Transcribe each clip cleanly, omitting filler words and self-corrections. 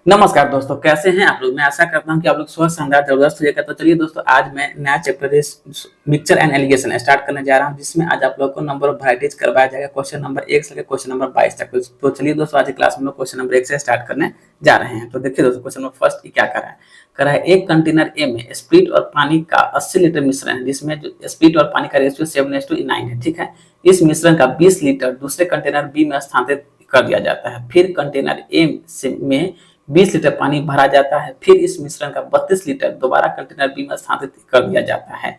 नमस्कार दोस्तों, कैसे हैं आप लोग। मैं आशा करता हूं कि आप लोग स्वस्थ शानदार जबरदस्त होगा। तो चलिए दोस्तों, आज मैं नया chapter mixture and allegation start करने जा रहा हूं, जिसमें आज आप लोग को नंबर ऑफ वैरायटीज करवाया जाएगा। क्वेश्चन नंबर 1 से लेकर क्वेश्चन नंबर 22 तक। तो चलिए दोस्तों, आज की क्लास में हम लोग क्वेश्चन नंबर 1 से स्टार्ट करने जा रहे हैं। तो देखिए दोस्तों, क्वेश्चन नंबर फर्स्ट क्या कर रहा है एक कंटेनर ए में स्प्रिट और पानी का 80 लीटर मिश्रण है, जिसमें जो स्प्रिट और पानी का रेशियो 7:9 है। ठीक है, इस मिश्रण का 20 लीटर दूसरे कंटेनर बी में स्थानांतरित कर दिया जाता है। फिर कंटेनर ए में 20 लीटर पानी भरा जाता है। फिर इस मिश्रण का 32 लीटर दोबारा कंटेनर बी में स्थानांतरित कर दिया जाता है।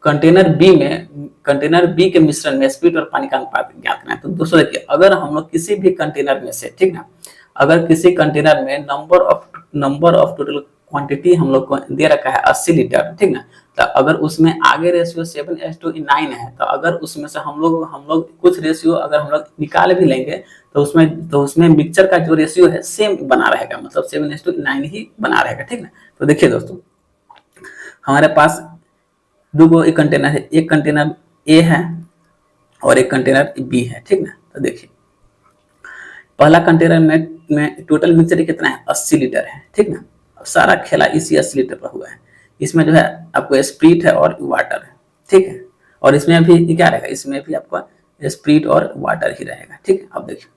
कंटेनर बी के मिश्रण में स्प्रिट और पानी का अनुपात ज्ञात करना है। तो दोस्तों देखिए, अगर हम लोग किसी भी कंटेनर में से, ठीक ना, अगर किसी कंटेनर में नंबर ऑफ टोटल क्वांटिटी हम लोग को दे रखा है 80 लीटर, ठीक ना, तो अगर उसमें आगे रेशियो 7:9 है, तो अगर उसमें से हम लोग कुछ रेशियो अगर हम लोग निकाल भी लेंगे तो उसमें मिक्सचर का जो रेशियो है सेम बना रहेगा, मतलब 7:9 ही बना रहेगा। ठीक ना। तो देखिए दोस्तों, हमारे पास एक कंटेनर है, एक कंटेनर ए है और एक कंटेनर बी है। ठीक ना। तो देखिए, पहला कंटेनर में टोटल मिक्सचर कितना है, 80 लीटर है। ठीक ना। अब सारा खेला इसी 80 लीटर पर हुआ है। इसमें जो है आपको स्प्रिट है और वाटर है। ठीक है, और इसमें भी क्या रहेगा, इसमें भी आपका स्प्रिट और वाटर ही रहेगा। ठीक है। अब देखिए,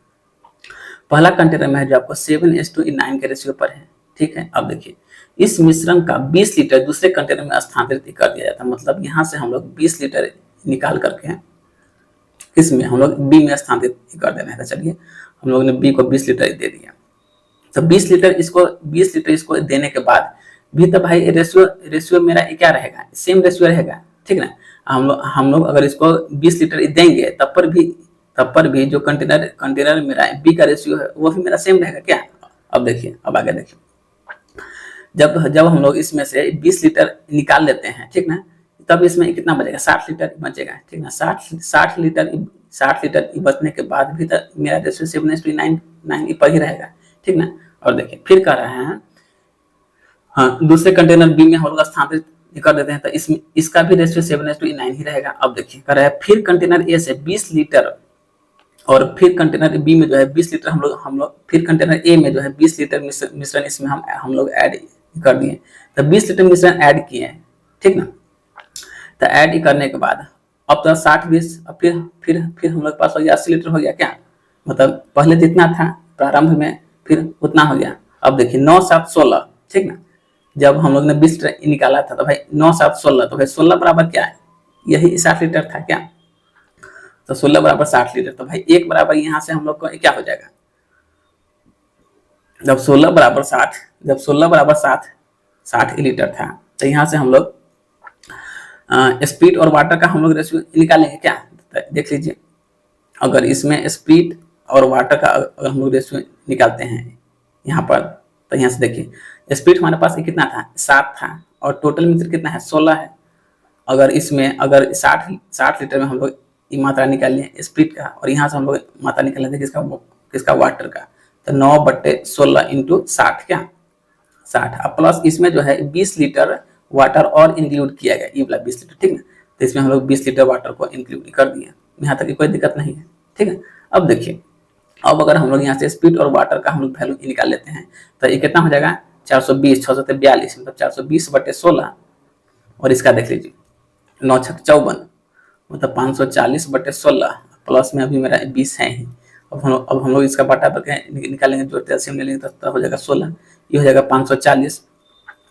पहला कंटेनर में है जो आपको 7:9 के रेशियो पर है। ठीक है। अब देखिए, इस मिश्रण का 20 लीटर दूसरे कंटेनर में स्थानांतरित कर दिया जाता है। मतलब यहाँ से हम लोग 20 लीटर निकाल करके इसमें हम लोग बी में स्थानांतरित कर देना है। तो चलिए, हम लोग ने बी को 20 लीटर दे दिया। तो 20 लीटर इसको देने के बाद भी तो भाई रेशियो मेरा क्या रहेगा, सेम रेशियो रहेगा। ठीक ना। हम लोग अगर इसको 20 लीटर देंगे तब पर भी जो कंटेनर मेरा बी का रेशियो है वो भी मेरा सेम रहेगा क्या। अब देखिए, अब आगे देखिए, जब हम लोग इसमें से 20 लीटर निकाल लेते हैं, ठीक ना, तब इसमें कितना बचेगा, 60 लीटर बचेगा। ठीक ना। 60 लीटर बचने के बाद भी तो मेरा रेशियो 7:9 पर ही रहेगा। ठीक ना। और देखिए, फिर कह रहे हैं, हाँ, दूसरे कंटेनर बी में हम लोग स्थानांतरित कर देते हैं, तो इसका भी रेशियो 7:9 ही रहेगा। अब देखिए, कह रहा है फिर कंटेनर ए से 20 लीटर और फिर कंटेनर बी में जो है 20 लीटर हम लोग फिर कंटेनर ए में जो है 20 लीटर मिश्रण इसमें हम लोग ऐड कर दिए। तो 20 लीटर मिश्रण ऐड किए हैं। ठीक ना। तो ऐड करने के बाद अब तो 60-20, अब फिर हम लोग के पास हो गया 80 लीटर हो गया क्या, मतलब पहले जितना था प्रारंभ में फिर उतना हो गया। अब देखिए, 9-7-16, ठीक ना, जब हम लोग ने 20 लीटर निकाला था तो भाई 9-7-16, तो भाई 16 बराबर क्या है, यही 60 लीटर था क्या। तो 16 बराबर 60 लीटर, तो भाई 1 बराबर यहाँ से हम लोग को क्या हो जाएगा, जब 16 बराबर 60 लीटर था, तो यहाँ से हम लोग स्प्रिट और वाटर का हम लोग रेशियो निकालेंगे क्या। देख लीजिए, अगर इसमें स्प्रिट और वाटर का अगर हम लोग रेशियो निकालते हैं यहाँ पर, तो यहाँ से देखिए, स्प्रिट हमारे पास कितना था, 7 था, और टोटल मिक्सचर कितना है, 16 है। अगर 60 लीटर में हम लोग मात्रा निकालिए स्प्रिट का, और यहाँ से हम लोग मात्रा निकाल लेते किसका वाटर का, तो 9/16 इंटू 60 क्या, 60। अब प्लस इसमें जो है 20 लीटर वाटर और इंक्लूड किया गया, ये वाला 20 लीटर। ठीक है, तो इसमें हम लोग 20 लीटर वाटर को इंक्लूड कर दिए। यहाँ तक की कोई दिक्कत नहीं है। ठीक है। अब देखिए, अब अगर हम लोग यहाँ से स्प्रिट और वाटर का हम लोग वैल्यू निकाल लेते हैं, तो ये कितना हो जाएगा, 420, 642, मतलब 420/16, और इसका देख लीजिए 9×6 = 54, मतलब 540/16, प्लस में अभी मेरा 20 है ही। अब हम लोग इसका बटा निकालेंगे, जो एलसीएम ले लेंगे तो हो जाएगा 16, ये हो जाएगा 540,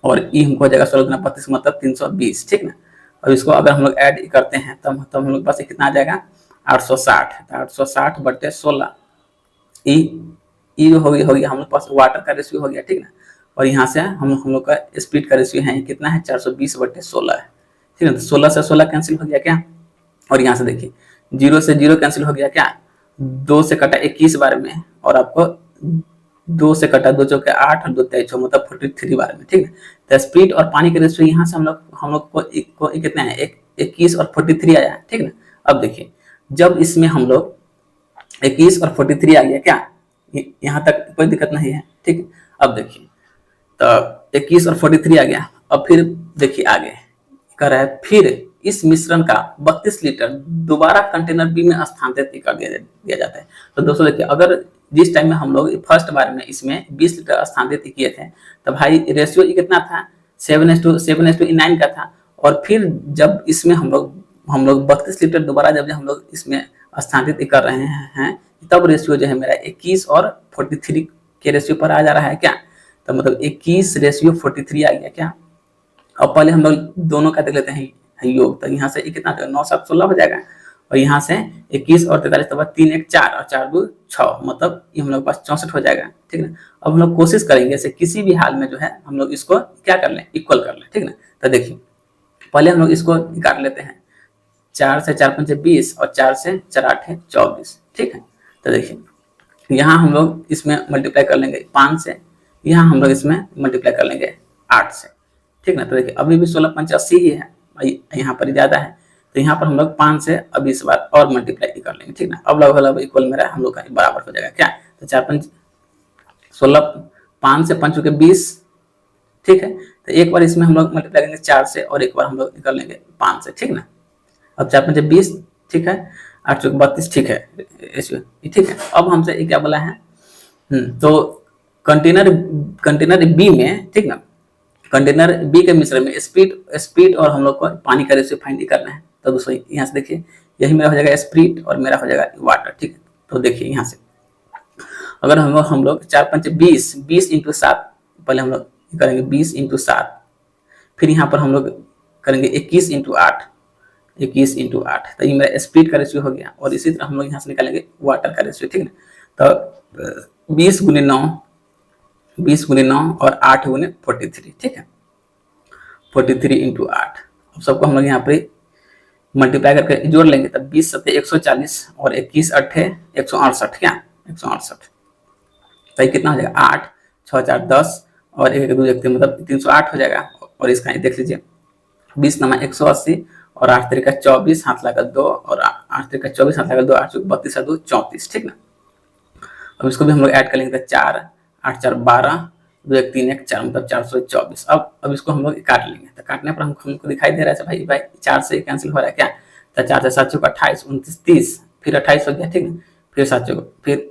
और ये हमको हो जाएगा 16×32, मतलब 320। ठीक ना। और इसको अगर हम लोग ऐड करते हैं तब हम लोग पास कितना आ जाएगा, 860, 860/16, ई हो गया हम लोग पास वाटर का रेशियो हो गया। ठीक ना। और यहाँ से हम लोग का स्पीड का रेशियो है कितना है, 420/16 है। ठीक है, तो 16 से 16 कैंसिल हो गया क्या, और यहाँ से देखिए 0 से 0 कैंसिल हो गया क्या, 2 से कटा 21 बार में, और आपको 2 से कटा 2 चौके 8 और 2 23, मतलब 43 बार में। ठीक है, तो स्प्रिट और पानी के रेशियो यहाँ से हम लोग को कितना है, 21 और 43 आया। ठीक ना। अब देखिए, जब इसमें हम लोग 21 और 43 आ गया क्या, यहाँ तक कोई दिक्कत नहीं है। ठीक है। अब देखिए, तो 21 और 43 आ गया। अब फिर देखिए आगे कर रहा है, फिर इस मिश्रण का 32 लीटर दोबारा कंटेनर बी में स्थानांतरित कर दिया जाता है। तो दोस्तों देखिए, अगर जिस टाइम में हम लोग फर्स्ट बार में इसमें 20 लीटर स्थानांतरित किए थे, तो भाई रेशियो कितना था, 7:9 का था। और फिर जब इसमें हम लोग 32 लीटर दोबारा जब हम लोग इसमें स्थानांतरित कर रहे हैं, तब रेशियो जो है मेरा 21 और 43 के रेशियो पर आ जा रहा है क्या। तो मतलब 21 रेशियो 43 आ गया क्या। अब पहले हम लोग दोनों का देख लेते हैं योग। तो यहाँ से कितना 9 7 16 हो जाएगा, और यहाँ से 21 और 43 तो 3 1 4 और 4 2 6, मतलब ये हम लोग पास 64 हो जाएगा, ठीक है। अब हम लोग कोशिश करेंगे ऐसे किसी भी हाल में जो है हम लोग इसको क्या कर लें, इक्वल कर लें, ठीक है। तो देखिए पहले हम लोग इसको काट लेते हैं, 4 से 4 5 20 और 4 से 4 8 24, ठीक है। तो देखिए यहाँ हम लोग इसमें मल्टीप्लाई कर लेंगे 5 से, यहाँ हम लोग इसमें मल्टीप्लाई कर लेंगे 8 से, ठीक ना। तो देखिए अभी भी 16 5 80 ही है, यहाँ पर ज्यादा है, तो यहाँ पर हम लोग 5 से अभी इस बार और मल्टीप्लाई कर लेंगे, ठीक ना। अब लगभग इक्वल मेरा हम लोग का बराबर हो जाएगा क्या। तो 4 5 16, 5 से 5 के 20, ठीक है। तो एक बार इसमें हम लोग मल्टीप्लाई करेंगे 4 से, और एक बार हम लोग कर लेंगे 5 से, ठीक ना। अब 4 5 20, ठीक है, 8 चौक 32, ठीक है, ठीक है। अब हमसे क्या बोला है, तो कंटेनर बी में, ठीक ना, कंटेनर बी के मिश्रण में स्पीड और हम लोग को पानी का रेशियो फाइंड करना है। तो दोस्तों यहाँ से देखिए यही मेरा हो जाएगा स्पीड और मेरा हो जाएगा वाटर, ठीक है। तो देखिए यहाँ से अगर हम लोग 4 5 20 20 इंटू 7, पहले हम लोग करेंगे 20 इंटू 7, फिर यहाँ पर हम लोग करेंगे 21 इंटू 8, 21 इंटू 8, तो ये मेरा स्पीड का रेशियो हो गया। और इसी तरह हम लोग यहाँ से निकालेंगे वाटर का रेशियो, ठीक है। तो 20 गुने 9 और 8 गुने 43, ठीक है, 43 इंटू 8। अब सबको हम लोग यहाँ पे मल्टीप्लाई करके जोड़ लेंगे, तब 20 7 140 और 21 8 168, क्या 168। तो ये कितना हो जाएगा 8 6 4 10 और 1 1 2 1 3, मतलब 308 हो जाएगा। और इसका देख लीजिए 20 नमा 180 और 8 3 का 24 हाथ लगा 2 और 8 3 का 24 हाथ लगा 2, 8 32 2 34, ठीक ना। अब इसको भी हम लोग ऐड कर लेंगे, 4 8 4 12 2 1 3 1 4, मतलब 424। अब इसको हम लोग काट लेंगे। तो काटने पर हमको दिखाई दे रहा है भाई 4 से कैंसिल हो रहा है क्या। तो 4 से 7 28 29 30, फिर 28 हो गया, ठीक है, फिर 7 फिर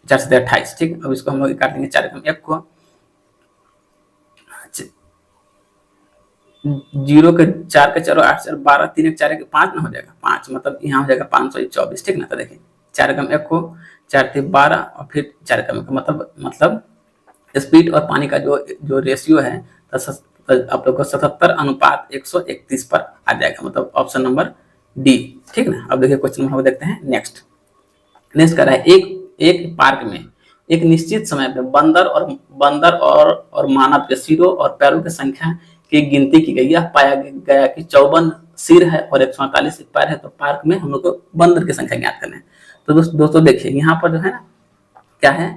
4 से 28, ठीक है। अब इसको हम लोग काट लेंगे 4 1 को, 0 के 4 के 4 8 4 12 3 1 4 के 5 ना हो जाएगा 5, मतलब यहाँ हो जाएगा 524, ठीक ना। तो देखिए 4 1 को 4 3 12 और फिर 4 1 मतलब स्पीड और पानी का जो रेशियो है, तो आप लोग को 77:131 पर आ जाएगा, मतलब ऑप्शन नंबर डी, ठीक ना। अब देखिए क्वेश्चन नंबर देखते हैं। नेक्स्ट कर रहा है, एक पार्क में एक निश्चित समय पे बंदर और मानव के सिरों और पैरों की संख्या की गिनती की गई। यह पाया गया कि 54 सिर है और 148 पैर है। तो पार्क में हम लोग को बंदर की संख्या ज्ञात करना है। तो दोस्तों देखिए यहाँ पर जो है ना क्या है,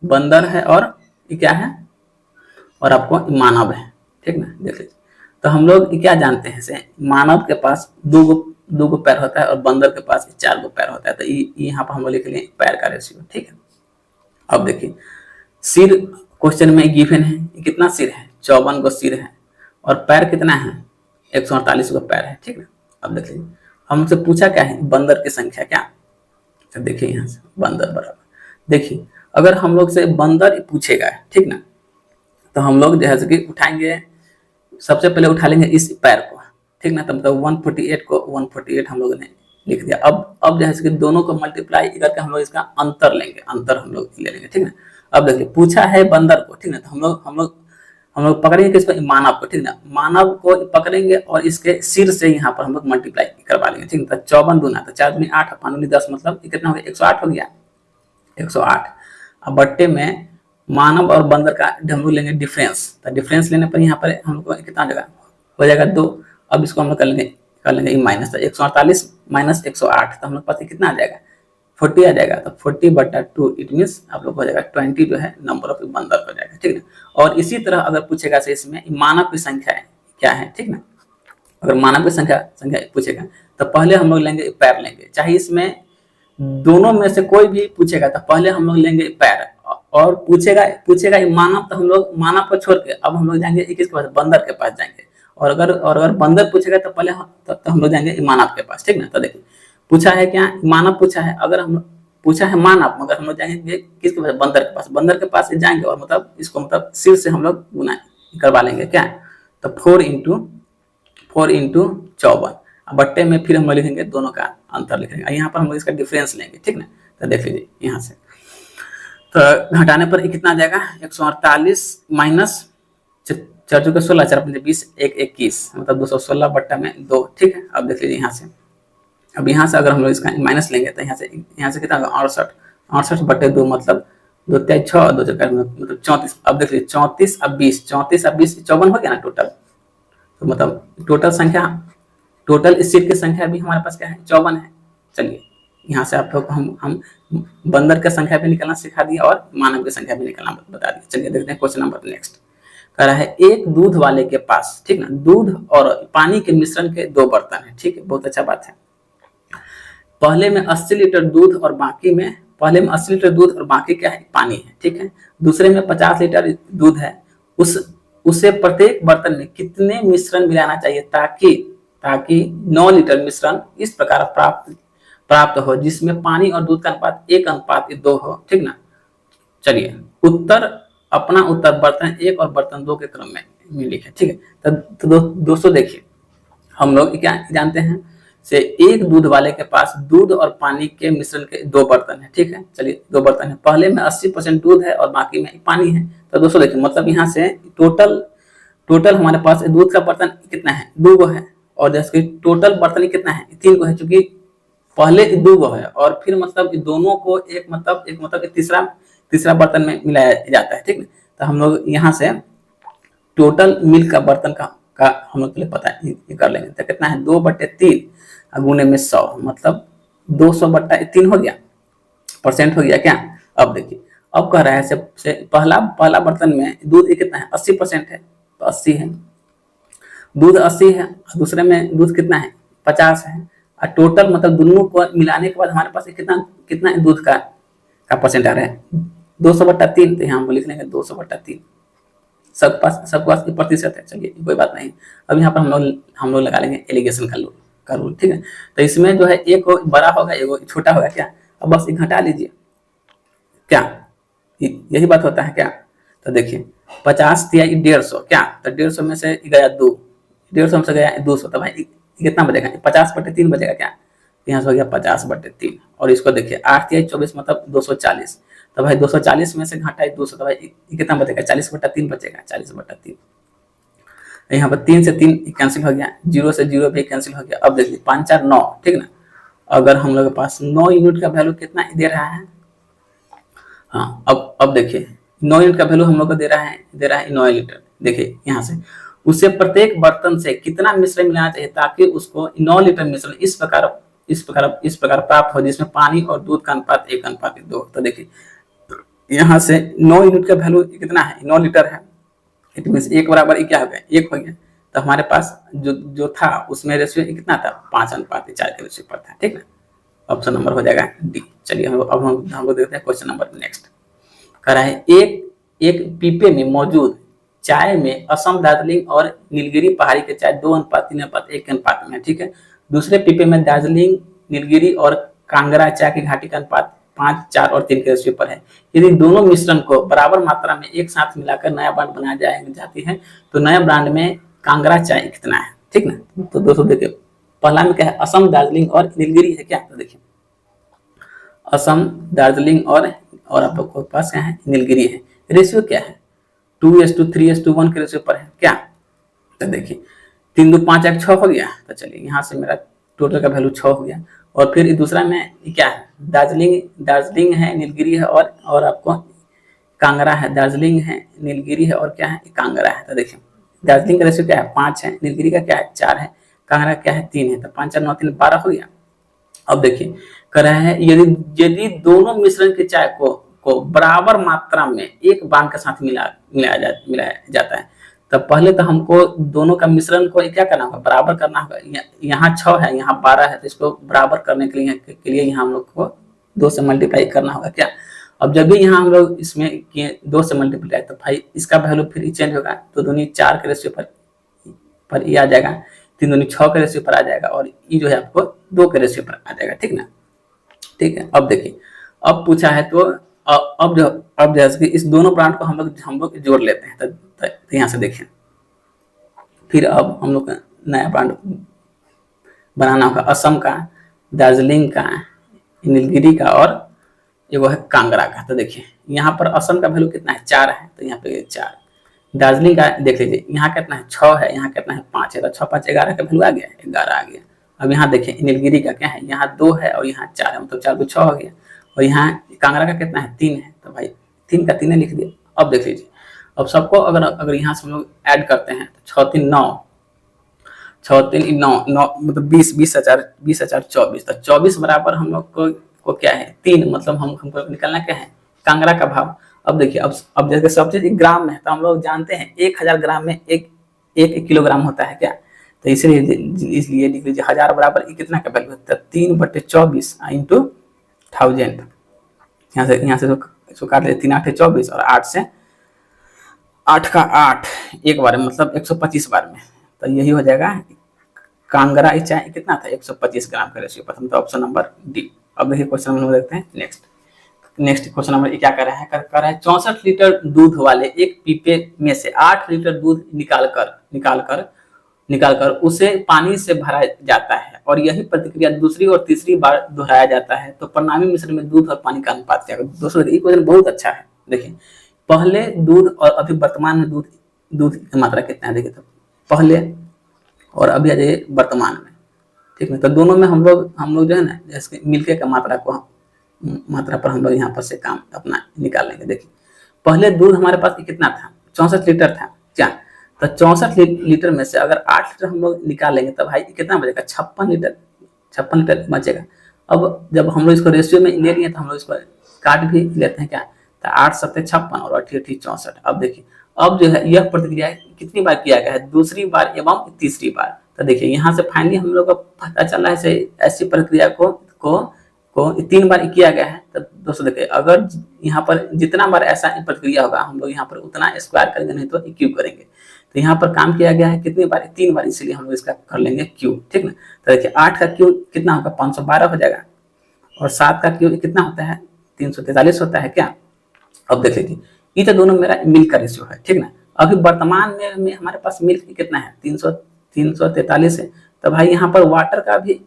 बंदर है और ये क्या है, और आपको मानव है, ठीक ना। देख लीजिए तो हम लोग क्या जानते हैं से, मानव के पास दो गो पैर होता है और बंदर के पास 4 गो पैर होता है। तो यहाँ पर हम लोग लिख लें पैर का रेशियो, ठीक है। अब देखिए सिर क्वेश्चन में गिवन है, कितना सिर है, 54 गो सिर है, और पैर कितना है, 148 गो पैर है, ठीक है। अब देख लीजिए हमसे पूछा क्या है, बंदर की संख्या क्या। तो देखिए यहाँ से बंदर बराबर, देखिए अगर हम लोग से बंदर पूछेगा, ठीक ना, तो हम लोग जैसे कि उठाएंगे, सबसे पहले उठा लेंगे इस पैर को, ठीक ना। तब 148 को 148 हम लोगों ने लिख दिया। अब जैसे कि दोनों को मल्टीप्लाई करके हम लोग इसका अंतर लेंगे, अंतर हम लोग ले लेंगे, ठीक ना। अब देखिए पूछा है बंदर को, ठीक ना, तो हम लोग पकड़ेंगे किसको, मानव को, ठीक ना। मानव को पकड़ेंगे और इसके सिर से यहाँ पर हम लोग मल्टीप्लाई करवा लेंगे, ठीक ना। तो 54 दूना तो 4 दूनी 8, 5 दूनी 10, मतलब कितना हो गया 108 हो गया, 108। अब बट्टे में मानव और बंदर का हम लोग लेंगे डिफरेंस। तो डिफरेंस लेने पर यहाँ पर हम लोग को कितना हो जाएगा, हो जाएगा 2। अब इसको हम लोग कर लेंगे माइनस, तो 148 माइनस 108, तो हम लोग पास कितना आ जाएगा 40 आ जाएगा। तो 40/2 इट मीन्स आप लोग हो जाएगा 20 जो है नंबर ऑफ बंदर हो जाएगा, ठीक ना। और इसी तरह अगर पूछेगा से इसमें मानव की संख्या है क्या है, ठीक ना। अगर मानव की संख्या पूछेगा तो पहले हम लोग लेंगे पैर लेंगे, चाहे इसमें दोनों में से कोई भी पूछेगा तो पहले हम लोग लेंगे पैर, और पूछेगा मानव, तो हम लोग मानव को छोड़ के अब हम लोग जाएंगे किसके पास, बंदर के पास जाएंगे। और अगर बंदर पूछेगा तो पहले तो हम लोग जाएंगे मानव के पास, ठीक ना। तो देखिए पूछा है क्या, मानव पूछा है, अगर हम पूछा है मानव, मगर हम लोग जाएंगे किसके पास, बंदर के पास। बंदर के पास जाएंगे और मतलब इसको मतलब सिर से हम लोग गुना करवा लेंगे क्या। तो 4 इंटू 54, बट्टे में फिर हम लोग लिखेंगे दोनों का अंतर लिखेंगे। यहाँ पर हम लोग इसका डिफरेंस लेंगे, ठीक ना। तो देख लीजिए यहाँ से, तो घटाने पर कितना आ जाएगा, 148 माइनस 4 चौके 16, 4 पंजे 20, 1 21, मतलब 216 बट्टा में 2, ठीक है। अब देख लीजिए यहाँ से, अब यहाँ से अगर हम लोग इसका माइनस लेंगे तो यहाँ से कितना होगा, 68 बट्टे 2, मतलब 2 3 6, 2 4 मतलब 34। अब देख लीजिए 34 अब 20, 34 अब 20, 54 हो गया ना टोटल। तो मतलब टोटल संख्या, टोटल इस सीट की संख्या भी हमारे पास क्या है, 54 है। चलिए यहाँ से आप लोग हम बंदर का संख्या भी निकालना सिखा दिया और मानव की संख्या भी निकालना बता दिया। चलिए देखते हैं क्वेश्चन नंबर नेक्स्ट। कह रहा है एक दूध वाले के पास, ठीक ना, दूध और पानी के मिश्रण के 2 बर्तन है, ठीक है, बहुत अच्छा बात है। पहले में 80 लीटर दूध और बाकी में, पहले में 80 लीटर दूध और बाकी क्या है, पानी है, ठीक है। दूसरे में 50 लीटर दूध है, उसे प्रत्येक बर्तन में कितने मिश्रण मिलाना चाहिए ताकि 9 लीटर मिश्रण इस प्रकार प्राप्त हो जिसमें पानी और दूध का अनुपात 1:2 हो, ठीक ना। चलिए अपना उत्तर बर्तन 1 और बर्तन 2 के क्रम में लिखे, ठीक है। तो दोस्तों देखिए, हम लोग क्या जानते हैं से, एक दूध वाले के पास दूध और पानी के मिश्रण के 2 बर्तन है, ठीक है। चलिए 2 बर्तन है, पहले में 80% दूध है और बाकी में पानी है। तो दोस्तों देखिए, मतलब यहाँ से टोटल हमारे पास दूध का बर्तन कितना है, 2 है, और जैसे टोटल बर्तन कितना है, 3 है, चूंकि पहले 2 है और फिर मतलब दोनों को एक तीसरा बर्तन में मिलाया जाता है, ठीक है। तो हम लोग यहाँ से टोटल मिल्क का बर्तन का हम लोग के लिए पता है, ये कर लेंगे। तो कितना है, 2/3 गुने में 100, मतलब 200/3 हो गया, परसेंट हो गया क्या। अब देखिए, अब कह रहा है से पहला बर्तन में दूध कितना है, 80% है, तो 80 है, दूध 80 है, दूसरे में दूध कितना है, 50 है, और टोटल मतलब दोनों को मिलाने के बाद हमारे पास कितना दूध का परसेंट आ रहा है, 200/3। तो यहाँ हम लिख लेंगे 200/3, सबके पास प्रतिशत है। चलिए कोई बात नहीं। अब यहाँ पर हम लोग लगा लेंगे एलिगेशन का रूल, ठीक है। तो इसमें जो है एक बड़ा होगा, एक छोटा होगा क्या, अब बस घटा लीजिए क्या, यही बात होता है क्या। तो देखिए 50 दिया 150 क्या, तो 150 में से गया 2, 150 में से गया 200, तो भाई कितना बचेगा, 50/3 बचेगा क्या, यहाँ से हो गया 50/3। और इसको देखिए 8 या 24 मतलब 240, तो भाई 240 में से घटाए 200, तो भाई कितना बचेगा, 40/3 बचेगा, 40/3। यहाँ पर 3 से 3 कैंसिल हो गया, 0 से 0 भी कैंसिल हो गया। अब देखिए 5 4 9, ठीक ना। अगर हम लोग के पास 9 यूनिट का वैल्यू कितना दे रहा है, हाँ अब देखिए 9 यूनिट का वैल्यू हम लोग को दे रहा है 9 लीटर। देखिए यहाँ से उसे प्रत्येक बर्तन से कितना मिश्रण मिलाना चाहिए ताकि उसको 9 लीटर मिश्रण इस प्रकार प्राप्त हो जिसमें पानी और दूध का अनुपात 1:2। तो देखिए यहाँ से 9 यूनिट का वैल्यू कितना है, 9 लीटर है, इट मीन 1 बराबर क्या हो गया, 1 हो गया। तो हमारे पास जो था उसमें रेशियो कितना था, 5:4 के रेशियो पर था, ठीक ना। ऑप्शन नंबर हो जाएगा डी। चलिए अब हम लोग देखते हैं क्वेश्चन नंबर नेक्स्ट। कह रहा है एक पीपे में मौजूद चाय में असम, दार्जिलिंग और नीलगिरी पहाड़ी के चाय 2:3:1 के अनुपात में है, ठीक है। दूसरे पीपे में दार्जिलिंग, नीलगिरी और कांगड़ा चाय की घाटी का अनुपात 5 4 और 3 के रेशियो पर है। यदि दोनों मिश्रण को बराबर मात्रा में एक साथ मिलाकर नया ब्रांड बनाया जाती है तो नया ब्रांड में कांगड़ा चाय कितना है, ठीक ना। तो दोस्तों देखिए पहला में क्या है, असम, दार्जिलिंग और नीलगिरी है क्या। तो देखिए असम, दार्जिलिंग और आप लोग के पास क्या है, नीलगिरी है। रेशियो क्या है, 2:3:1 के रेशियो पर है क्या। तो देखिए 3 2 5 1 6 हो गया। तो चलिए यहाँ से मेरा टोटल का वैल्यू 6 हो गया। और फिर दूसरा में क्या है, दार्जिलिंग है, नीलगिरी है और आपको कांगड़ा है, दार्जिलिंग है, नीलगिरी है और क्या है, कांगड़ा है। तो देखिए दार्जिलिंग का रेशियो क्या है, 5 है, नीलगिरी का क्या है, 4 है, कांगड़ा क्या है, 3 है। तो 5 4 9 3 12 हो गया। अब देखिए कह रहा है यदि दोनों मिश्रण के चाय को बराबर मात्रा में एक बांध के साथ मिलाया जाता है, तब पहले तो हमको दोनों का मिश्रण को क्या करना होगा, बराबर करना होगा। यहाँ 6 है, यहाँ 12 है, तो इसको बराबर करने के लिए यहाँ हम लोग को 2 से मल्टीप्लाई करना होगा क्या। अब जब भी यहाँ हम लोग इसमें 2 से मल्टीप्लाई, तो भाई इसका वैल्यू फिर चेंज होगा, तो दोनों 4 के रेशियो पर ये आ जाएगा, 3 दूनी 6 के रेशियो पर आ जाएगा और ये जो है आपको 2 के रेशियो पर आ जाएगा, ठीक ना। ठीक है, अब देखिए अब पूछा है तो अब जैसे कि इस दोनों ब्रांड को हम लोग जोड़ लेते हैं। तो यहाँ से देखिए, फिर अब हम लोग नया ब्रांड बनाना होगा। असम का, दार्जिलिंग का, नीलगिरी का और ये वो है कांगड़ा का। तो देखिए यहाँ पर असम का वैल्यू कितना है, 4 है, तो यहाँ पे 4। दार्जिलिंग का देख लीजिए, यहाँ कितना है, 6 है, यहाँ कितना है, 5 है, तो 6 5 11 का वैल्यू आ गया, 11 आ गया। अब यहाँ देखिए नीलगिरी का क्या है, यहाँ 2 है और यहाँ 4 है, मतलब 4 को 6 हो गया। और यहाँ कांगड़ा का कितना है, 3 है, तो भाई 3 का 3 लिख दिया। अब देख लीजिए, अब सबको अगर यहाँ से हम लोग ऐड करते हैं तो 6 3 9, 6 3 9 9 मतलब 20 20 24, तो 24 बराबर हम लोग को क्या है, 3, मतलब हमको निकालना क्या है, कांगड़ा का भाव। अब देखिए, अब जैसे सब चीज ग्राम में है, तो हम लोग जानते हैं 1000 ग्राम में एक किलोग्राम होता है क्या, तो इसलिए लिख लीजिए 1000 बराबर कितना का वैल्यू होता है, 3/24 इंटू 1000। यहाँ से तो काट लेते, 3 8 24 और 8 से 8 का 8 एक बार में, मतलब 125 बार में, तो यही हो जाएगा कांगड़ा चाय कितना था, 125 ग्राम का रेशियो। प्रथम तो ऑप्शन नंबर डी। अब देखिए क्वेश्चन नंबर देखते हैं नेक्स्ट क्वेश्चन नंबर क्या कर रहा है, कर रहा है 64 लीटर दूध वाले एक पीपे में से 8 लीटर दूध निकालकर उसे पानी से भरा जाता है और यही प्रतिक्रिया दूसरी और तीसरी बार दोहराया जाता है, तो परिणामी मिश्रण में दूध और पानी का अनुपात क्या होगा। दोस्तों ये क्वेश्चन बहुत अच्छा है। देखिए पहले दूध और अभी वर्तमान में दूध की मात्रा कितना है, देखिए तो पहले और अभी आ जाइए वर्तमान में, ठीक है। तो दोनों में हम लोग जो है ना, जैसे मिल्क का मात्रा पर हम लोग यहाँ पर से काम अपना निकाल लेंगे। देखिए पहले दूध हमारे पास कितना था, 64 लीटर था क्या, तो 64 लीटर में से अगर 8 लीटर हम लोग निकाल लेंगे तो भाई कितना बचेगा, 56 लीटर बचेगा। अब जब हम लोग इसको रेशियो में ले लिए तो हम लोग इसको काट भी लेते हैं क्या, तो 8 7 56 और 8 8 64। अब देखिए अब जो है यह प्रतिक्रिया कितनी बार किया गया है, दूसरी बार एवं तीसरी बार। तो देखिए यहाँ से फाइनली हम लोग को पता चला है ऐसी प्रक्रिया को 3 बार किया गया है। तो दोस्तों देखिए अगर यहाँ पर जितना बार ऐसा प्रक्रिया होगा हम लोग यहाँ पर उतना स्क्वायर करेंगे, नहीं तो क्यूब करेंगे। तो यहाँ पर काम किया गया है कितनी बार, 3 बार, इसलिए हम लोग इसका कर लेंगे क्यूब, ठीक ना। तो देखिए 8 का क्यूब कितना होगा, 512 हो जाएगा, और 7 का क्यूब कितना होता है, 343 होता है क्या। अब देख लीजिए ये तो दोनों मेरा मिल्क का रेशियो है, ठीक ना। अभी वर्तमान में हमारे पास मिल्क कितना है, 343 है। तो भाई यहाँ पर वाटर का भी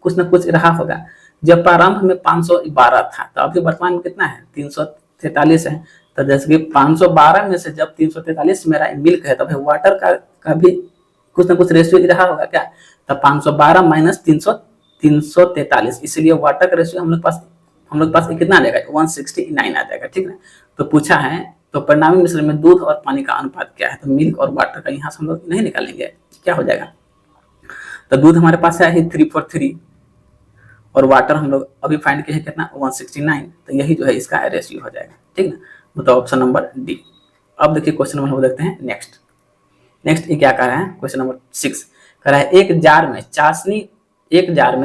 कुछ ना कुछ रहा होगा। जब प्रारंभ में 512 था तो अभी वर्तमान में कितना है, 343 है। तो जैसे कि 512 में से जब 343 मेरा मिल्क है तो भाई वाटर का भी कुछ ना कुछ रेशियो रहा होगा क्या, तो 512 माइनस 343, इसलिए वाटर का रेशियो हम लोग पास कितना आ जाएगा, 169 आ जाएगा, ठीक है। तो पूछा है तो परिणामी मिश्रण में दूध और पानी का अनुपात क्या है, तो मिल्क और वाटर का यहाँ से हम लोग नहीं निकालेंगे, क्या हो जाएगा। तो दूध हमारे पास है 343 और वाटर हम लोग अभी फाइंड किए हैं कितना, 169, तो यही जो है इसका रेशियो हो जाएगा, ठीक ना। मतलब ऑप्शन नंबर डी। अब देखिए क्वेश्चन नंबर हम देखते हैं नेक्स्ट ये क्या कह रहा है, क्वेश्चन नंबर 6 कह रहा है एक जार में